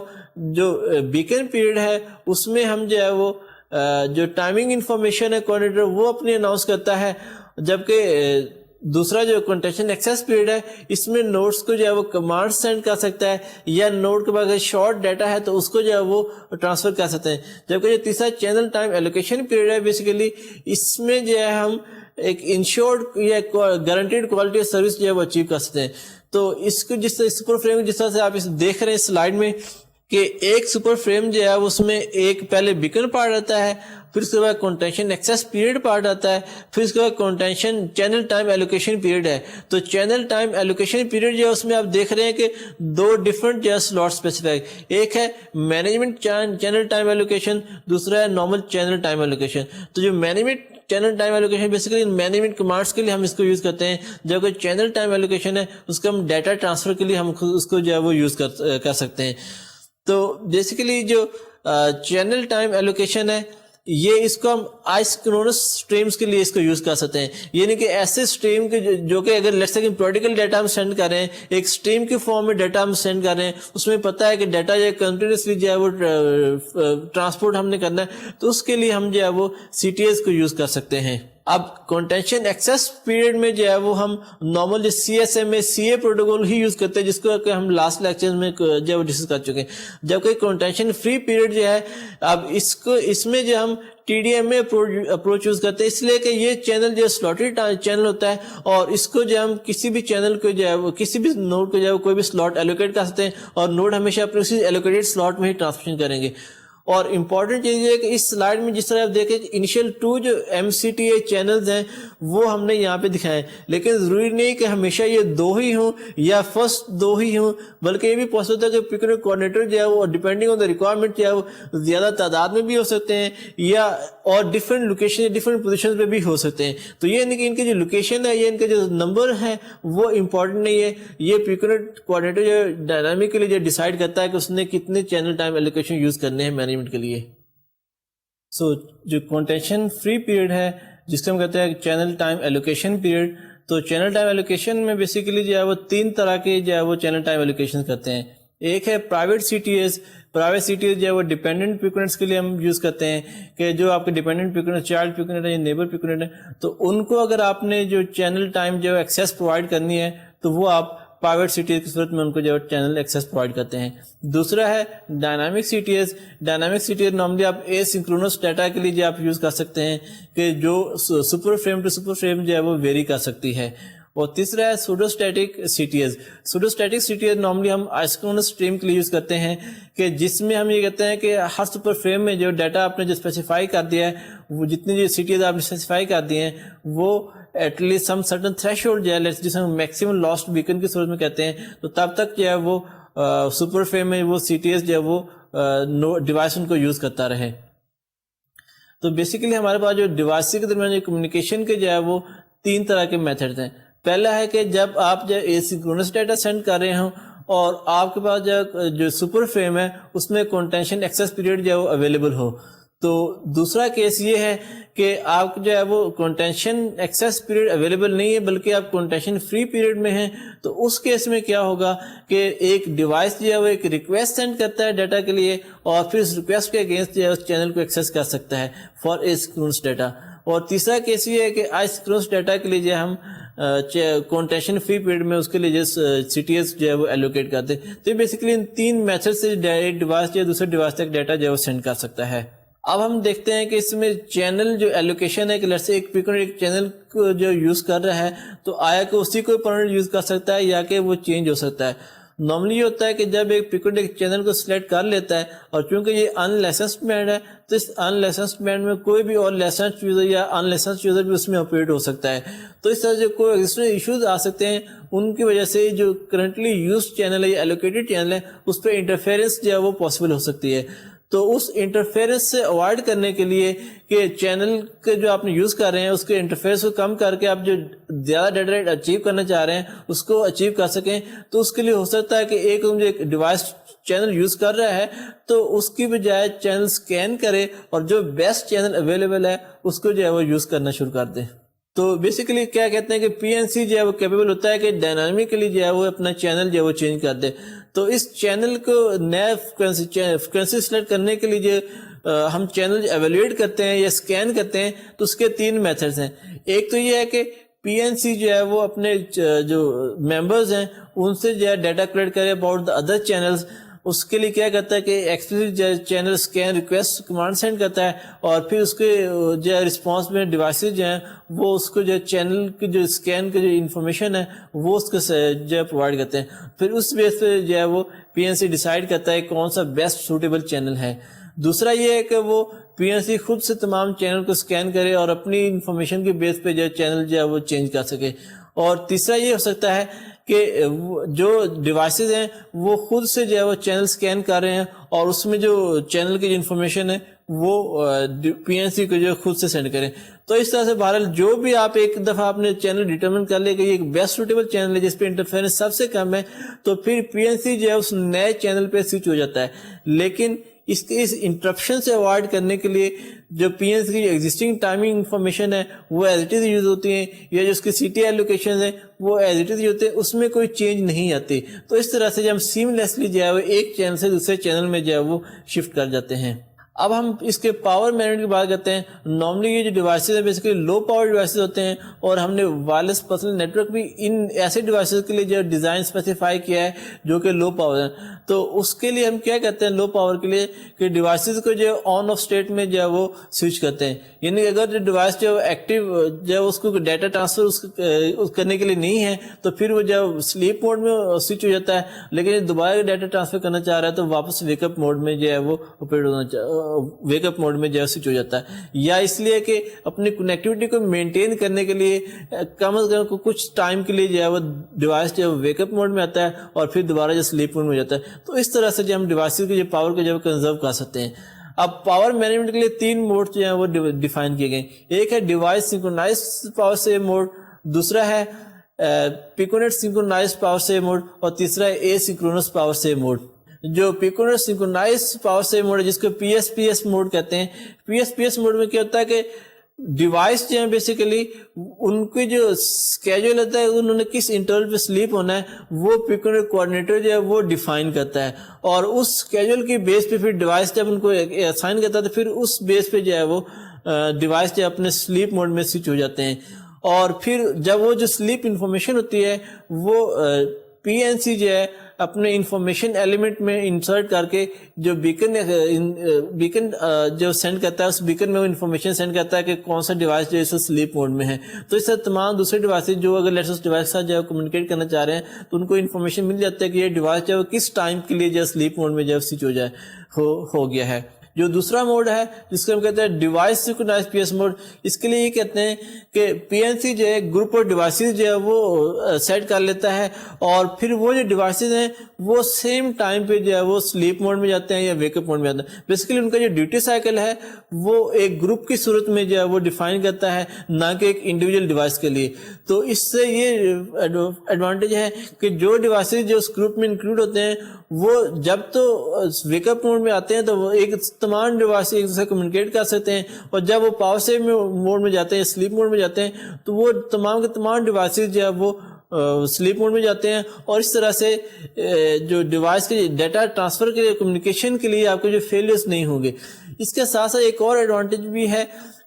جو بیکن پیریڈ ہے اس میں ہم جو ہے وہ جو ٹائمنگ انفارمیشن ہے کوآرڈینیٹر وہ اپنی اناؤنس کرتا ہے, جبکہ دوسرا جو کنٹینشن ایکسیس پیریڈ ہے اس میں نوڈس کو جو ہے وہ کمانڈ سینڈ کر سکتا ہے, یا نوڈ کے بعد اگر شارٹ ڈیٹا ہے تو اس کو جو ہے وہ ٹرانسفر کر سکتے ہیں. جبکہ جو تیسرا چینل ٹائم ایلوکیشن پیریڈ ہے بیسیکلی اس میں جو ہے ہم ایک انشورڈ یا گارنٹیڈ کوالٹی آف سروس جو ہے وہ اچیو کر سکتے ہیں. تو اس کو جس طرح سپر فریم جس طرح سے آپ اس دیکھ رہے ہیں سلائڈ میں کہ ایک سپر فریم جو ہے اس میں ایک پہلے بیکن پارٹ آتا ہے, پھر اس کے بعد کنٹینشن ایکسیس پیریڈ پارٹ آتا ہے, پھر اس کے بعد contention channel time allocation period ہے. تو چینل ٹائم ایلوکیشن پیریڈ جو ہے اس میں آپ دیکھ رہے ہیں کہ 2 ڈفرنٹ جو ہے سلاٹ اسپیسیفائک, ایک ہے مینجمنٹ چینل ٹائم ایلوکیشن, دوسرا ہے نارمل چینل ٹائم ایلوکیشن. تو جو management channel time allocation basically management commands کے لیے ہم اس کو یوز کرتے ہیں, جبکہ چینل ٹائم ایلوکیشن ہے اس کو ہم ڈیٹا ٹرانسفر کے لیے ہم اس کو جو ہے وہ یوز کر سکتے ہیں. تو بیسیکلی جو چینل ٹائم ایلوکیشن ہے یہ اس کو ہم آئسکنونس اسٹریمس کے لیے اس کو یوز کر سکتے ہیں, یعنی کہ ایسے اسٹریم کے جو کہ اگر لیٹس سے پروٹیکل ڈیٹا ہم سینڈ کر رہے ہیں, ایک اسٹریم کی فارم میں ڈیٹا ہم سینڈ کر رہے ہیں, اس میں پتہ ہے کہ ڈیٹا جو ہے کنٹینیوسلی جو ہے وہ ٹرانسپورٹ ہم نے کرنا ہے, تو اس کے لیے ہم جو ہے وہ CTS کو یوز کر سکتے ہیں. اب کنٹینشن ایکسیس پیریڈ میں جو ہے وہ ہم نارمل جو CSMA CA پروٹوکول ہی یوز کرتے ہیں جس کو کہ ہم لاسٹ لیکچر میں جو ہے ڈسکس کر چکے ہیں. جبکہ کنٹینشن فری پیریڈ جو ہے اب اس میں جو ہم TDMA اپروچ یوز کرتے ہیں, اس لیے کہ یہ چینل جو سلاٹڈ چینل ہوتا ہے اور اس کو جو ہم کسی بھی چینل کو جو ہے وہ کسی بھی نوڈ کو جو ہے وہ کوئی بھی سلاٹ ایلوکیٹ کر سکتے ہیں, اور نوڈ ہمیشہ اپنے اسی ایلوکیٹڈ سلاٹ میں ہی ٹرانسمیشن کریں گے. اور امپورٹنٹ چیز یہ ہے کہ اس سلائڈ میں جس طرح آپ دیکھیں انیشیل 2 جو MCTA چینلز ہیں وہ ہم نے یہاں پہ دکھائے ہیں, لیکن ضروری نہیں کہ ہمیشہ یہ 2 ہی ہوں یا فرسٹ 2 ہی ہوں, بلکہ یہ بھی پاسبل ہوتا ہے کہ پکنر کوآرڈینیٹر جو ہے وہ ڈیپینڈنگ آن دا ریکوائرمنٹ جو ہے وہ زیادہ تعداد میں بھی ہو سکتے ہیں یا اور ڈفرینٹ لوکیشن ڈفرینٹ پوزیشن پہ بھی ہو سکتے ہیں. تو یہ نہیں کہ ان کی جو لوکیشن ہے یا ان کے جو نمبر ہے وہ امپورٹنٹ نہیں ہے, یہ پکنر کوآرڈینیٹر جو ڈائنامکلی جو ڈیسائیڈ کرتا ہے کہ اس نے کتنے چینل ٹائم ایلوکیشن یوز کرنے ہیں کے لیے. سو جو کنٹینشن فری پیریڈ ہے جس کو ہم کہتے ہیں چینل ٹائم ایلوکیشن پیریڈ, تو چینل ٹائم ایلوکیشن میں بیسیکلی جو ہے وہ 3 طرح کے جو ہے وہ چینل ٹائم ایلوکیشن کرتے ہیں. ایک ہے پرائیویٹ CTS. پرائیویٹ CTS جو ہے وہ ڈیپینڈنٹ پیکنٹس کے لیے ہم یوز کرتے ہیں کہ جو آپ کے ڈیپینڈنٹ پیکنٹ چائلڈ پیکنٹ ہے یا نیبر پیکنٹ ہے, تو ان کو اگر آپ نے جو چینل ٹائم جو ایکسیس پرووائڈ کرنی ہے تو وہ آپ پرائیویٹ سی ٹی ایز کی صورت میں ان کو جو چینل ایکسیس پرووائڈ کرتے ہیں. دوسرا ہے dynamic C T As. Dynamic C T As normally آپ اے سنکرونس ڈیٹا کے لیے جو آپ یوز کر سکتے ہیں کہ جو super frame to super frame جو ہے وہ ویری کر سکتی ہے. اور تیسرا ہے pseudostatic C T As. Pseudostatic C T As normally ہم آئسوکرونس اسٹریم کے لیے یوز کرتے ہیں کہ جس میں ہم یہ کہتے ہیں کہ ہر سپر فریم میں جو ڈیٹا آپ نے جو اسپیسیفائی کر دیا ہے وہ جتنی جو سی ٹی ایز آپ نے اسپیسیفائی کر دی ہیں وہ at least some certain threshold جو ہے جسے ہم میکسیمم لاسٹ بیکن کی صورت میں کہتے ہیں تو تب تک جو ہے وہ سپر فریم میں وہ سی ٹی ایز جو ہے وہ ڈیوائس ان کو یوز کرتا رہے. تو بیسیکلی ہمارے پاس جو ڈیوائس کے درمیان جو کمیونیکیشن کے جو ہے وہ 3 طرح کے میتھڈز ہیں. پہلا ہے کہ جب آپ جو اسynchronous ڈیٹا سینڈ کر رہے ہوں اور آپ کے پاس جو سپر فریم ہے اس میں کانٹینشن ایکسیس پیریڈ جو ہے وہ اویلیبل ہو. تو دوسرا کیس یہ ہے کہ آپ جو ہے وہ کانٹینشن ایکسیس پیریڈ اویلیبل نہیں ہے بلکہ آپ کانٹینشن فری پیریڈ میں ہیں. تو اس کیس میں کیا ہوگا کہ ایک ڈیوائس جو ہے وہ ایک ریکویسٹ سینڈ کرتا ہے ڈیٹا کے لیے اور پھر اس ریکویسٹ کے اگینسٹ جو ہے اس چینل کو ایکسیس کر سکتا ہے فار اسynchronous ڈیٹا. اور تیسرا کیس یہ ہے کہ اسynchronous ڈیٹا کے لیے جو ہم کانٹینشن فری پیریڈ میں اس کے لیے جو سی ٹی ایس جو ہے وہ ایلوکیٹ کرتے ہیں. تو یہ بیسیکلی ان 3 میتھڈ سے ایک ڈیوائس جو ہے دوسرے ڈیوائس تک ڈیٹا جو ہے وہ سینڈ کر سکتا ہے. اب ہم دیکھتے ہیں کہ اس میں چینل جو ایلوکیشن ہے کہ لیٹس سے ایک پیکر ایک چینل کو جو یوز کر رہا ہے تو آیا کہ اسی کو پرماننٹ یوز کر سکتا ہے یا کہ وہ چینج ہو سکتا ہے. نارملی یہ ہوتا ہے کہ جب ایک پیکر ایک چینل کو سلیکٹ کر لیتا ہے اور چونکہ یہ ان لائسنسڈ بینڈ ہے تو اس ان لائسنسڈ بینڈ میں کوئی بھی اور لائسنسڈ یوزر یا ان لائسنسڈ یوزر بھی اس میں آپریٹ ہو سکتا ہے. تو اس طرح سے کوئی ایگزسٹنگ ایشوز آ سکتے ہیں ان کی وجہ سے جو کرنٹلی یوز چینل ہے یا ایلوکیٹڈ چینل ہے اس پہ انٹرفیئرنس جو ہے وہ پاسبل ہو سکتی ہے. تو اس انٹرفیئرنس سے اوائڈ کرنے کے لیے کہ چینل کے جو آپ نے یوز کر رہے ہیں اس کے انٹرفیئرنس کو کم کر کے آپ جو زیادہ ڈیٹا ریٹ اچیو کرنا چاہ رہے ہیں اس کو اچیو کر سکیں تو اس کے لیے ہو سکتا ہے کہ ایک ڈیوائس چینل یوز کر رہا ہے تو اس کی بجائے چینل سکین کرے اور جو بیسٹ چینل اویلیبل ہے اس کو جو ہے وہ یوز کرنا شروع کر دے. تو بیسیکلی کیا کہتے ہیں کہ پی این سی جو ہے وہ کیپیبل ہوتا ہے کہ ڈائنامکلی جو ہے وہ اپنا چینل جو ہے وہ چینج کر دے. تو اس چینل کو نئے فریکوینسی سلیکٹ کرنے کے لیے جو ہم چینل ایویلویٹ کرتے ہیں یا اسکین کرتے ہیں تو اس کے 3 میتھڈز ہیں. ایک تو یہ ہے کہ پی این سی جو ہے وہ اپنے جو ممبرز ہیں ان سے جو ہے ڈیٹا کلیکٹ کرے اباؤٹ دا ادر چینلز. اس کے لیے کیا کرتا ہے کہ explicit channel scan request command send کرتا ہے اور پھر اس کے جو ہے رسپانس میں ڈیوائسز جو ہیں وہ اس کو جو چینل کی جو اسکین کی جو انفارمیشن ہے وہ اس کو جو ہے پرووائڈ کرتے ہیں. پھر اس بیس پہ جو ہے وہ پی این سی ڈیسائیڈ کرتا ہے کون سا بیسٹ سوٹیبل چینل ہے. دوسرا یہ ہے کہ وہ پی این سی خود سے تمام چینل کو اسکین کرے اور اپنی انفارمیشن کے بیس پہ جو چینل جو ہے وہ چینج کر سکے. اور تیسرا یہ ہو سکتا ہے کہ جو ڈیوائسز ہیں وہ خود سے جو ہے وہ چینل سکین کر رہے ہیں اور اس میں جو چینل کی جو انفارمیشن ہے وہ پی این سی کو جو خود سے سینڈ کریں. تو اس طرح سے بہرحال جو بھی آپ ایک دفعہ آپ نے چینل ڈیٹرمن کر لے کہ یہ ایک بیسٹ سوٹیبل چینل ہے جس پہ انٹرفیئرنس سب سے کم ہے تو پھر پی این سی جو ہے اس نئے چینل پہ سوئچ ہو جاتا ہے. لیکن اس انٹرپشن سے اوائڈ کرنے کے لیے جو پی این سی کی ایگزسٹنگ ٹائمنگ انفارمیشن ہے وہ ایز اٹ از یوز ہوتی ہیں یا جو اس کی سی ٹی ایلوکیشن ہیں وہ ایز اٹ از یوز ہوتے ہیں, اس میں کوئی چینج نہیں آتی. تو اس طرح سے جب ہم سیملیسلی جو ہے وہ ایک چینل سے دوسرے چینل میں جو ہے وہ شفٹ کر جاتے ہیں. اب ہم اس کے پاور مینجمنٹ کی بات کرتے ہیں. نارملی یہ جو ڈیوائسز ہیں بیسیکلی لو پاور ڈیوائسز ہوتے ہیں اور ہم نے وائرلیس پرسنل نیٹ ورک بھی ان ایسے ڈیوائسز کے لیے جو ڈیزائن اسپیسیفائی کیا ہے جو کہ لو پاور ہیں. تو اس کے لیے ہم کیا کرتے ہیں لو پاور کے لیے کہ ڈیوائسز کو جو آن آف اسٹیٹ میں جو ہے وہ سوئچ کرتے ہیں. یعنی اگر جو ڈیوائس جو ایکٹیو جو ہے اس کو ڈیٹا ٹرانسفر کرنے کے لیے نہیں ہے تو پھر وہ جو سلیپ موڈ میں سوئچ ہو جاتا ہے, لیکن دوبارہ ڈیٹا ٹرانسفر کرنا چاہ رہا ہے تو واپس ویک اپ موڈ میں جو ہے وہ آپریٹ ہونا ویک اپ موڈ میں جو ہے سوئچ ہو جاتا ہے. یا اس لیے کہ اپنی کنیکٹیوٹی کو مینٹین کرنے کے لیے کم از کم کچھ ٹائم کے لیے جو ہے وہ ڈیوائس جو ہے ویک اپ موڈ میں آتا ہے اور پھر دوبارہ جو سلیپ موڈ میں ہو جاتا ہے. تو اس طرح سے جو ہم ڈیوائسز کی جو پاور کو جو کنزرو کر سکتے ہیں. اب پاور مینجمنٹ کے لیے 3 موڈ جو ہیں وہ ڈیفائن کیے گئے. ایک ہے device synchronize power save mode, دوسرا ہے piconet synchronize power save mode اور تیسرا ہے asynchronous power save mode. جو piconet synchronize power save mode ہے جس کو P S P S mode کہتے ہیں. پی ایس موڈ میں کیا ہوتا ہے کہ ڈیوائس جو ہیں بیسیکلی ان کی جو اسکیجول ہوتا ہے انہوں نے کس انٹرول پہ سلیپ ہونا ہے وہ پیکونیٹ کوآرڈینیٹر جو ہے وہ ڈیفائن کرتا ہے اور اس اسکیجول کی بیس پہ پھر ڈیوائس جب ان کو اسائن کرتا ہے تو پھر اس بیس پہ جو ہے وہ ڈیوائس جو اپنے سلیپ موڈ میں سوئچ ہو جاتے ہیں. اور پھر جب وہ جو سلیپ انفارمیشن ہوتی ہے وہ PNC جو ہے اپنے انفارمیشن ایلیمنٹ میں انسرٹ کر کے جو بیکن جو سینڈ کرتا ہے اس بیکن میں وہ انفارمیشن سینڈ کرتا ہے کہ کون سا ڈیوائس جو ہے سلیپ موڈ میں ہے. تو اس سے تمام دوسرے ڈیوائسز جو اگر لیٹس اس ڈیوائس کے ساتھ جو ہے کمیونیکیٹ کرنا چاہ رہے ہیں تو ان کو انفارمیشن مل جاتا ہے کہ یہ ڈیوائس جو ہے کس ٹائم کے لیے جو ہے سلیپ موڈ میں جو ہے سوئچ ہو گیا ہے. جو دوسرا موڈ ہے جس کو ہم کہتے ہیں ڈیوائس سنکرونائز PS موڈ, اس کے لیے یہ کہتے ہیں کہ PNC جو ہے گروپ آف ڈیوائسز جو ہے وہ سیٹ کر لیتا ہے اور پھر وہ جو ڈیوائسز ہیں وہ سیم ٹائم پہ جو ہے وہ سلیپ موڈ میں جاتے ہیں یا ویک اپ موڈ میں جاتے ہیں. بیسیکلی ان کا جو ڈیوٹی سائیکل ہے وہ ایک گروپ کی صورت میں جو ہے وہ ڈیفائن کرتا ہے, نہ کہ ایک انڈیویجول ڈیوائس کے لیے. تو اس سے یہ ایڈوانٹیج ہے کہ جو ڈیوائسز جو اس گروپ میں انکلوڈ ہوتے ہیں وہ جب تو ویک اپ موڈ میں آتے ہیں تو وہ ایک تمام ڈیوائس ایک دوسرے کمیونیکیٹ کر سکتے ہیں, اور جب وہ پاور سیو موڈ میں جاتے ہیں, سلیپ موڈ میں جاتے ہیں, تو وہ تمام کے تمام ڈیوائسز جو ہے وہ سلیپ موڈ میں جاتے ہیں. اور اس طرح سے جو ڈیوائس کے ڈیٹا ٹرانسفر کے لیے کمیونیکیشن کے لیے آپ کو جو فیلئرز نہیں ہوں گے. اس کے ساتھ ساتھ ایک اور ایڈوانٹیج بھی ہے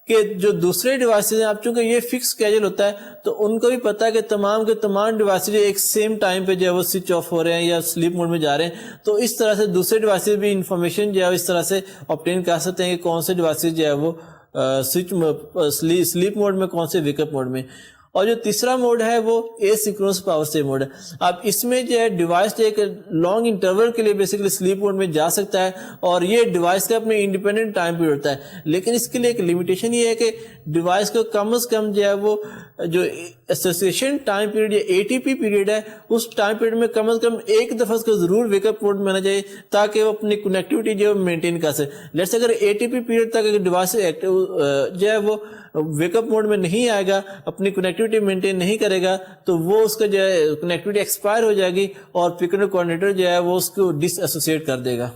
کہ جو دوسرے ڈیوائسز ہیں, آپ چونکہ یہ فکس اسکیجول ہوتا ہے تو ان کو بھی پتا ہے کہ تمام کے تمام ڈیوائسز ایک سیم ٹائم پہ جو ہے وہ سوئچ آف ہو رہے ہیں یا سلیپ موڈ میں جا رہے ہیں. تو اس طرح سے دوسرے ڈیوائسز بھی انفارمیشن جو ہے اس طرح سے آبٹین کر سکتے ہیں کہ کون سے ڈیوائسز جو ہے وہ سلیپ موڈ میں, کون سے ویک اپ موڈ میں. اور جو تیسرا موڈ ہے وہ اے سنکرونس پاور سیو موڈ ہے. اب اس میں جو ہے ڈیوائس جو ایک لانگ انٹرول کے لیے بیسیکلی سلیپ موڈ میں جا سکتا ہے اور یہ ڈیوائس کا اپنے انڈیپینڈنٹ ٹائم پیریڈ ہوتا ہے. لیکن اس کے لیے ایک لمیٹیشن یہ ہے کہ ڈیوائس کو کم از کم جو ہے وہ جو ایسوسیشن ٹائم پیریڈ یا ATP پیریڈ ہے اس ٹائم پیریڈ میں کم از کم ایک دفعہ اس کو ضرور ویک اپ موڈ میں آنا چاہیے تاکہ وہ اپنی کنیکٹیوٹی جو ہے مینٹین کر سکے. لیٹس اگر ATP پیریڈ تک اگر ڈیوائس جو ہے وہ ویک اپ موڈ میں نہیں آئے گا, اپنی کنیکٹیوٹی مینٹین نہیں کرے گا, تو وہ اس کا جو ہے کنیکٹیوٹی ایکسپائر ہو جائے گی اور پکنر کوآرڈینیٹر جو ہے وہ اس کو ڈس ایسوسیٹ کر دے گا.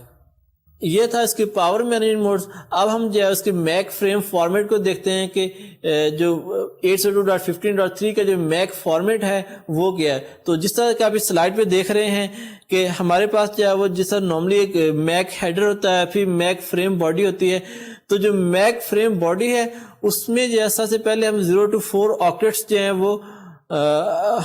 یہ تھا اس کی پاور مینجمنٹ موڈز. اب ہم جو ہے اس کے میک فریم فارمیٹ کو دیکھتے ہیں کہ جو 802.15.3 کا جو میک فارمیٹ ہے وہ کیا ہے. تو جس طرح کہ آپ اس سلائڈ پہ دیکھ رہے ہیں کہ ہمارے پاس جو ہے وہ جس طرح نارملی ایک میک ہیڈر ہوتا ہے, پھر میک فریم باڈی ہوتی ہے. تو جو میک فریم باڈی ہے اس میں جو ہے سب سے پہلے ہم 0 to 4 آکٹیٹس جو ہیں وہ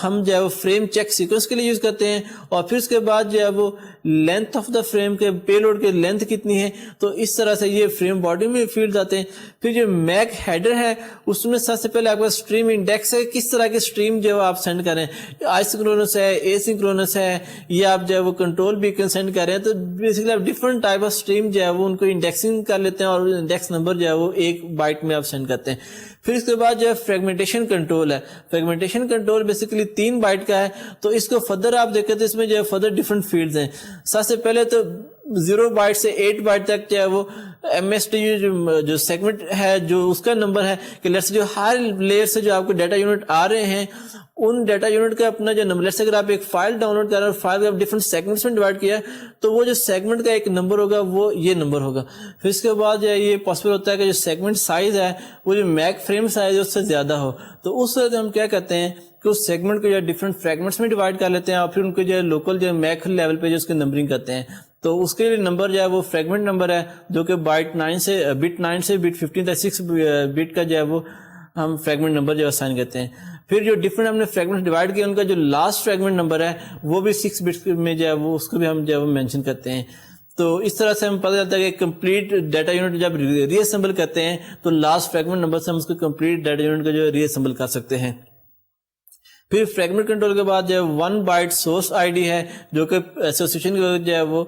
ہم جو ہے وہ فریم چیک سیکوینس کے لیے یوز کرتے ہیں, اور پھر اس کے بعد جو ہے وہ لینتھ آف دا فریم کے پے لوڈ کے لینتھ کتنی ہے, تو اس طرح سے یہ فریم باڈی میں فیلڈ آتے ہیں. پھر جو میک ہیڈر ہے اس میں سب سے پہلے آپ کا اسٹریم انڈیکس ہے, کس طرح کی اسٹریم جو ہے آپ سینڈ کریں, آئی سنکرونس ہے, اے سنکرونس ہے, یا آپ جو ہے وہ کنٹرول بیکن سینڈ کر رہے ہیں. تو بیسیکلی آپ ڈفرنٹ ٹائپ آف اسٹریم جو ہے وہ ان کو انڈیکسنگ کر لیتے ہیں اور انڈیکس نمبر جو ہے وہ 1 بائٹ میں آپ سینڈ کرتے ہیں. پھر اس کے بعد جو ہے فریگمنٹیشن کنٹرول ہے. فریگمنٹیشن کنٹرول بیسیکلی 3 بائٹ کا ہے. تو اس کو فردر آپ دیکھیں تو اس میں جو ہے فردر ڈفرنٹ فیلڈز ہیں. سب سے پہلے تو 0 بائٹ سے 8 بائٹ تک جو ہے وہ MSTU جو سیگمنٹ ہے جو اس کا نمبر ہے کہ لیٹس جو ہر لیئر سے جو آپ کو ڈیٹا یونٹ آ رہے ہیں ان ڈیٹا یونٹ کا اپنا جو نمبر, لیٹس اگر آپ ایک فائل ڈاؤن لوڈ کر رہے ہیں اور فائل کو آپ ڈفرنٹ سیگمنٹس میں ڈیوائڈ کیا تو وہ جو سیگمنٹ کا ایک نمبر ہوگا وہ یہ نمبر ہوگا. پھر اس کے بعد جو ہے یہ پاسبل ہوتا ہے کہ جو سیگمنٹ سائز ہے وہ جو میک فریم سائز ہے اس سے زیادہ ہو. تو اس وقت ہم کیا کرتے ہیں کہ اس سیگمنٹ کو جو ہے ڈفرنٹ فریگمنٹس میں ڈیوائڈ کر لیتے ہیں اور پھر ان کو جو ہے لوکل جو ہے میک لیول پہ جو اس کی نمبرنگ کرتے ہیں. تو اس کے لیے نمبر جو ہے وہ فریگمنٹ نمبر ہے جو کہ بٹ 9 سے بٹ 15 تک 6 بٹ کا جو ہے وہ ہم فریگمنٹ نمبر جو اسائن کرتے ہیں. پھر جو ڈفرنٹ ہم نے فریگمنٹ ڈیوائڈ کیا ان کا جو لاسٹ فریگمنٹ نمبر ہے وہ بھی 6 بٹس میں جو ہے وہ اس کو بھی ہم جو ہے وہ مینشن کرتے ہیں. تو اس طرح سے ہم پتہ چلتا ہے کہ کمپلیٹ ڈیٹا یونٹ جب ری اسمبل کرتے ہیں تو لاسٹ فریگمنٹ نمبر سے ہم اس کو کمپلیٹ ڈیٹا یونٹ کا جو ہے ری اسمبل کر سکتے ہیں. پھر فریگمنٹ کنٹرول کے بعد جو ہے 1 بائٹ سورس ID ہے جو کہ ایسوسیشن جو ہے وہ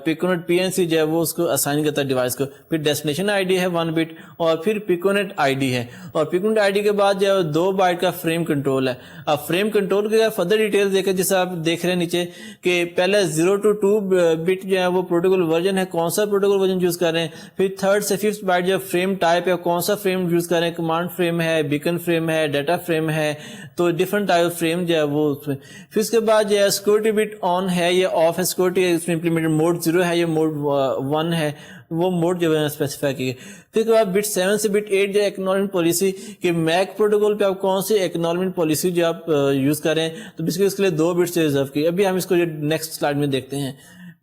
پیکونیٹ PNC جو ہے وہ اس کو اسائن کرتا ہے ڈیوائس کو. پھر ڈیسٹینیشن ID ہے 1 بٹ اور پھر پیکونیٹ ID ہے, اور پیکونیٹ ID کے بعد جو ہے 2 بائٹ کا فریم کنٹرول ہے. اب فریم کنٹرول کے فردر ڈیٹیل دیکھیں جیسے آپ دیکھ رہے ہیں نیچے کہ پہلے 0 to 2 بٹ جو ہے وہ پروٹوکول ورژن ہے, کون سا پروٹوکول ورژن یوز کر رہے ہیں. پھر 3rd سے 5th بائٹ جو فریم ٹائپ ہے کون سا فریم یوز کر رہے ہیں, کمانڈ فریم ہے, بیکن فریم ہے, ڈیٹا فریم ہے, تو ڈفرنٹ ٹائپ فریم جو ہے وہ اس میں. پھر اس کے بعد جو ہے سیکورٹی بٹ آن ہے یا آف ہے, سیکورٹی اس میں امپلیمنٹ موڈ 0 ہے یا موڈ 1 ہے, وہ موڈ جو ہے اسپیسیفائی کی. پھر اس کے بعد بٹ 7 سے بٹ 8 جو ہے ایکنالجمنٹ پالیسی کہ میک پروٹوکول پہ آپ کون سی ایکنالجمنٹ پالیسی جو آپ یوز کریں, تو بیسیکلی اس کے لیے 2 بٹس ریزرو کی. ابھی ہم اس کو جو نیکسٹ سلائڈ میں دیکھتے ہیں.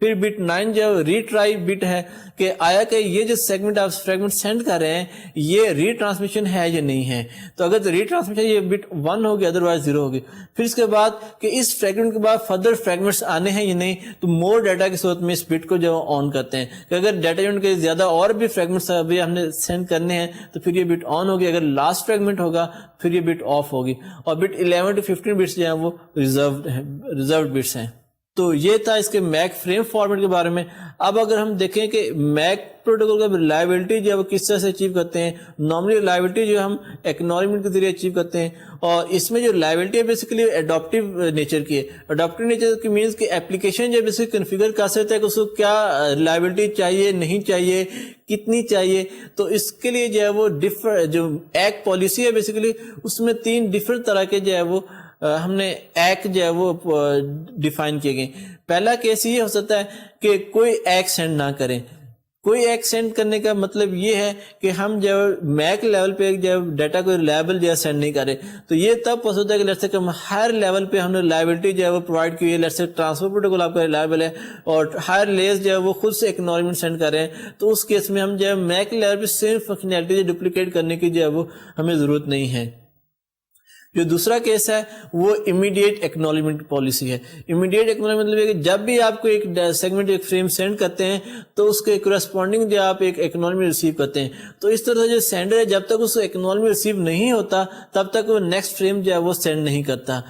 پھر بٹ 9 جو ری ٹرائی بٹ ہے کہ آیا کہ یہ جو سیگمنٹ آپ فریگمنٹ سینڈ کر رہے ہیں یہ ری ٹرانسمیشن ہے یا نہیں ہے. تو اگر ری ٹرانسمیشن یہ بٹ 1 ہوگی ادروائز 0 ہوگی. پھر اس کے بعد کہ اس فریگمنٹ کے بعد فردر فریگمنٹس آنے ہیں یا نہیں, تو مور ڈیٹا کی صورت میں اس بٹ کو جو آن کرتے ہیں کہ اگر ڈیٹا یونٹ کے زیادہ اور بھی فریگمنٹس ابھی ہم نے سینڈ کرنے ہیں تو پھر یہ بٹ آن ہوگی. اگر لاسٹ فریگمنٹ ہوگا پھر یہ بٹ آف ہوگی. اور بٹ 11 to 15 بٹس جو ہیں وہ ریزروڈ بٹس ہیں. تو یہ تھا اس کے میک فریم فارمیٹ کے بارے میں. اب اگر ہم دیکھیں کہ میک پروٹوکول کا ریلائبلٹی جو ہے وہ کس طرح سے اچیو کرتے ہیں, نارملی ریلائبلٹی جو ہم ایکنالجمنٹ کے ذریعے اچیو کرتے ہیں, اور اس میں جو ریلائبلٹی ہے بیسیکلی اڈاپٹیو نیچر کی ہے. اڈاپٹیو نیچر کی مینس کہ اپلیکیشن جو بیسیکلی کنفیگر کر سکتا ہے کہ اس کو کیا ریلائبلٹی چاہیے, نہیں چاہیے, کتنی چاہیے. تو اس کے لیے جو ہے وہ جو ایک پالیسی ہے بیسیکلی اس میں 3 ڈفرنٹ طرح کے جو ہے وہ ہم نے ایک جو ہے وہ ڈیفائن کیے گئے. پہلا کیس یہ ہو سکتا ہے کہ کوئی ایک سینڈ نہ کریں. کوئی ایک سینڈ کرنے کا مطلب یہ ہے کہ ہم جو میک لیول پہ جو ڈیٹا کو ریلائبل جو ہے سینڈ نہیں کریں. تو یہ تب پوسٹ ہوتا ہے کہ لیٹس سے ہائر لیول پہ ہم نے ریلائبلٹی جو ہے وہ پرووائڈ کی ہے. لیٹس سے ٹرانسفر پروٹوکول آپ کا ریلائبل ہے اور ہائر لیئرز جو ہے وہ خود سے ایکنالجمنٹ سینڈ کر رہے ہیں, تو اس کیس میں ہم جو ہے میک لیول پہ سیم فنکشنلٹی ڈپلیکیٹ کرنے کی جو ہے وہ ہمیں ضرورت نہیں ہے. جو دوسرا کیس ہے وہ امیڈیٹ ایکنالجمنٹ پالیسی ہے. امیڈیٹ ایکنالجمنٹ مطلب ہے کہ جب بھی آپ کو ایک سیگمنٹ ایک فریم سینڈ کرتے ہیں تو اس کے کورسپونڈنگ جو آپ ایک ایکنالجمنٹ ریسیو کرتے ہیں, تو اس طرح سے جو سینڈر ہے جب تک اس کو ایکنالجمنٹ ریسیو نہیں ہوتا تب تک وہ نیکسٹ فریم جو ہے وہ سینڈ نہیں کرتا.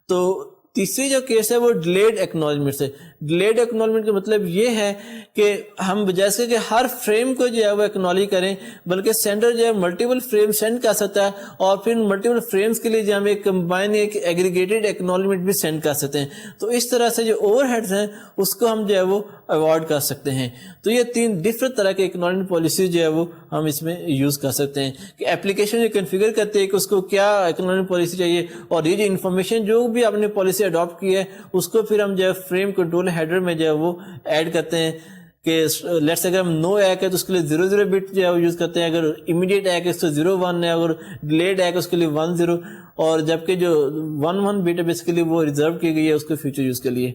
تو تیسری جو کیس ہے وہ ڈیلیڈ ایکنالجمنٹ سے. ڈیلیڈ ایکنالجمنٹ کا مطلب یہ ہے کہ ہم بجائے سے کہ ہر فریم کو جو ہے وہ ایکنالج کریں, بلکہ سینڈر جو ہے ملٹیپل فریم سینڈ کر سکتا ہے اور پھر ملٹیپل فریمز کے لیے جو ہم ایک کمبائن ایک ایگریگیٹڈ ایکنالجمنٹ بھی سینڈ کر سکتے ہیں. تو اس طرح سے جو اوور ہیڈز ہیں اس کو ہم جو ہے وہ اوائڈ کر سکتے ہیں. تو یہ 3 ڈفرنٹ طرح کے ایکنالجمنٹ پالیسی جو ہے وہ ہم اس میں یوز کر سکتے ہیں کہ ایپلیکیشن جو کنفیگر کرتے ہیں کہ اس کو کیا ایکنالجمنٹ پالیسی چاہیے, اور یہ جو انفارمیشن جو بھی آپ نے پالیسی اڈاپٹ کی ہے اس کو پھر ہم جو ہے فریم کنٹرول ہیڈر میں جو ہے وہ ایڈ کرتے ہیں کہ لیٹس اگر ہم نو ایک ہے تو اس کے لیے 00 بٹ جو ہے وہ یوز کرتے ہیں, اگر امیڈیٹ ایک ہے اس کو 01 ہے, اگر ڈیلیڈ ایک ہے اس کے لیے 10, اور جبکہ جو 11 بٹ ہے بیسیکلی وہ ریزرو کی گئی ہے اس کو فیوچر یوز کے لیے.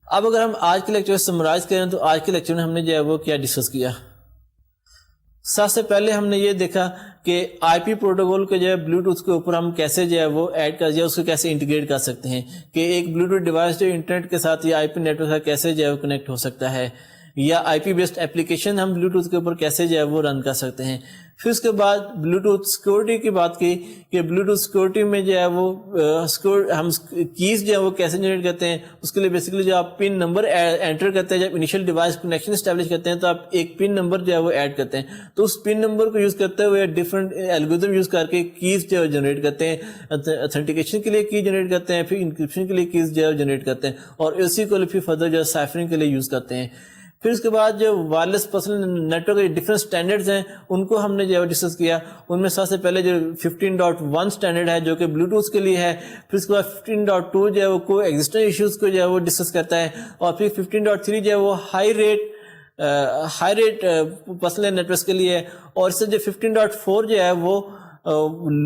اب اگر ہم آج کے لیکچر سمرائز کریں تو آج کے لیکچر میں ہم نے جو ہے وہ کیا ڈسکس کیا. سب سے پہلے ہم نے یہ دیکھا کہ آئی پی پروٹوکول کے جو ہے بلوٹوتھ کے اوپر ہم کیسے جو ہے وہ ایڈ کر دیا, اس کو کیسے انٹیگریٹ کر سکتے ہیں کہ ایک بلوٹوتھ ڈیوائس جو انٹرنیٹ کے ساتھ یا آئی پی نیٹ ورک کے ساتھ کیسے جو ہے وہ کنیکٹ ہو سکتا ہے, یا آئی پی بیسڈ اپلیکیشن ہم بلوٹوتھ کے اوپر کیسے جو ہے وہ رن کر سکتے ہیں. پھر اس کے بعد بلوٹوتھ سیکورٹی کی بات کی کہ بلوٹوتھ سیکورٹی میں جو ہے وہ ہم کیز جو ہے وہ کیسے جنریٹ کرتے ہیں. اس کے لیے بیسیکلی جو آپ پن نمبر انٹر کرتے ہیں, جب انیشیل ڈیوائس کنیکشن اسٹیبلش کرتے ہیں تو آپ ایک پن نمبر جو ہے وہ ایڈ کرتے ہیں, تو اس پن نمبر کو یوز کرتے ہوئے ڈفرنٹ الگورتھم یوز کر کے کیز جو ہے جنریٹ کرتے ہیں. اتھینٹیکیشن کے لیے کی جنریٹ کرتے ہیں, پھر انکرپشن کے لیے کیز جو ہے جنریٹ کرتے ہیں, اور اسی کو پھر فردر جو ہے سائفرنگ کے لیے یوز کرتے ہیں. پھر اس کے بعد جو وائرلیس پرسنل نیٹ ورک کے ڈفرنٹ اسٹینڈرڈز ہیں ان کو ہم نے جو ہے ڈسکس کیا. ان میں سب سے پہلے جو 15.1 اسٹینڈرڈ ہے جو کہ بلوٹوتھ کے لیے ہے. پھر اس کے بعد 15.2 جو ہے وہ کو ایگزسٹنگ ایشوز کو جو ہے وہ ڈسکس کرتا ہے, اور پھر 15.3 جو ہے وہ high rate personal networks کے لیے ہے, اور اس سے جو 15.4 جو ہے وہ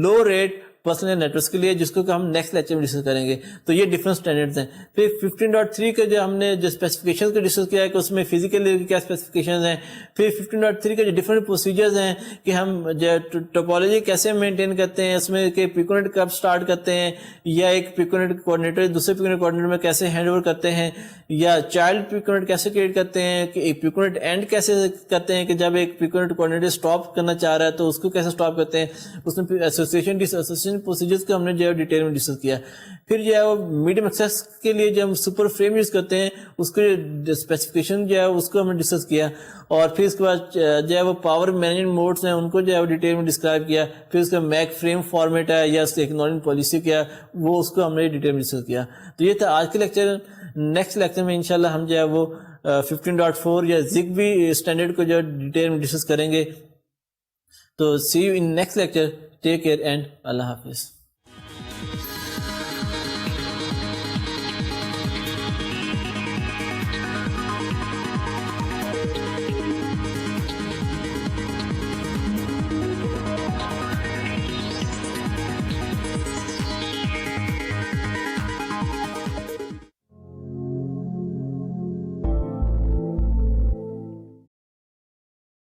low rate personal networks کے لیے, جس کو کہ ہم نیکسٹ لیکچر میں ڈسکس کریں گے. تو یہ ڈفرنٹ اسٹینڈرڈز ہیں. پھر 15.3 کے جو ہم نے جو اسپیسیفکیشن کو ڈسکس کیا ہے کہ اس میں فزیکل کیا اسپیسیفکیشنز ہیں. پھر 15.3 کے جو ڈفرنٹ پروسیجرز ہیں کہ ہم جو ٹوپولوجی کیسے مینٹین کرتے ہیں, اس میں کہ پیکونیٹ کب اسٹارٹ کرتے ہیں, یا ایک پیکونیٹ کوآرڈینیٹر دوسرے پیکونیٹ کوآرڈینیٹر میں کیسے ہینڈ اوور کرتے ہیں, یا چائلڈ پیکونیٹ کیسے کریٹ کرتے ہیں, کہ ایک پیکونیٹ اینڈ کیسے کرتے ہیں کہ جب ایک پیکونیٹ کوآرڈینیٹر اسٹاپ کرنا چاہ رہا ہے تو اس کو کیسے اسٹاپ کرتے ہیں. اس میں ایسوسیشن ڈس ایسوسیشن پروسیجرز کو ہم نے جو ہے ڈیٹیل میں ڈسکس کیا. پھر جو ہے وہ میڈیم ایکسیس کے لیے جو ہم سپر فریم یوز کرتے ہیں اس کے اسپیسیفکیشن جو ہے اس کو ہم نے ڈسکس کیا. اور پھر اس کے بعد جو ہے وہ پاور مینجمنٹ موڈس ہیں ان کو جو ہے وہ ڈیٹیل میں ڈسکرائب کیا. پھر اس کا میک فریم فارمیٹ ہے یا اس کی ایکنالجمنٹ پالیسی کیا, وہ اس کو ہم نے ڈیٹیل میں ڈسکس کیا. تو یہ تھا آج کے لیکچر. نیکسٹ لیکچر میں انشاءاللہ ہم جو ہے وہ 15.4 یا زگبی اسٹینڈرڈ کو جو ڈیٹیل میں ڈسکس کریں گے. تو see you in next lecture. Take care and اللہ حافظ.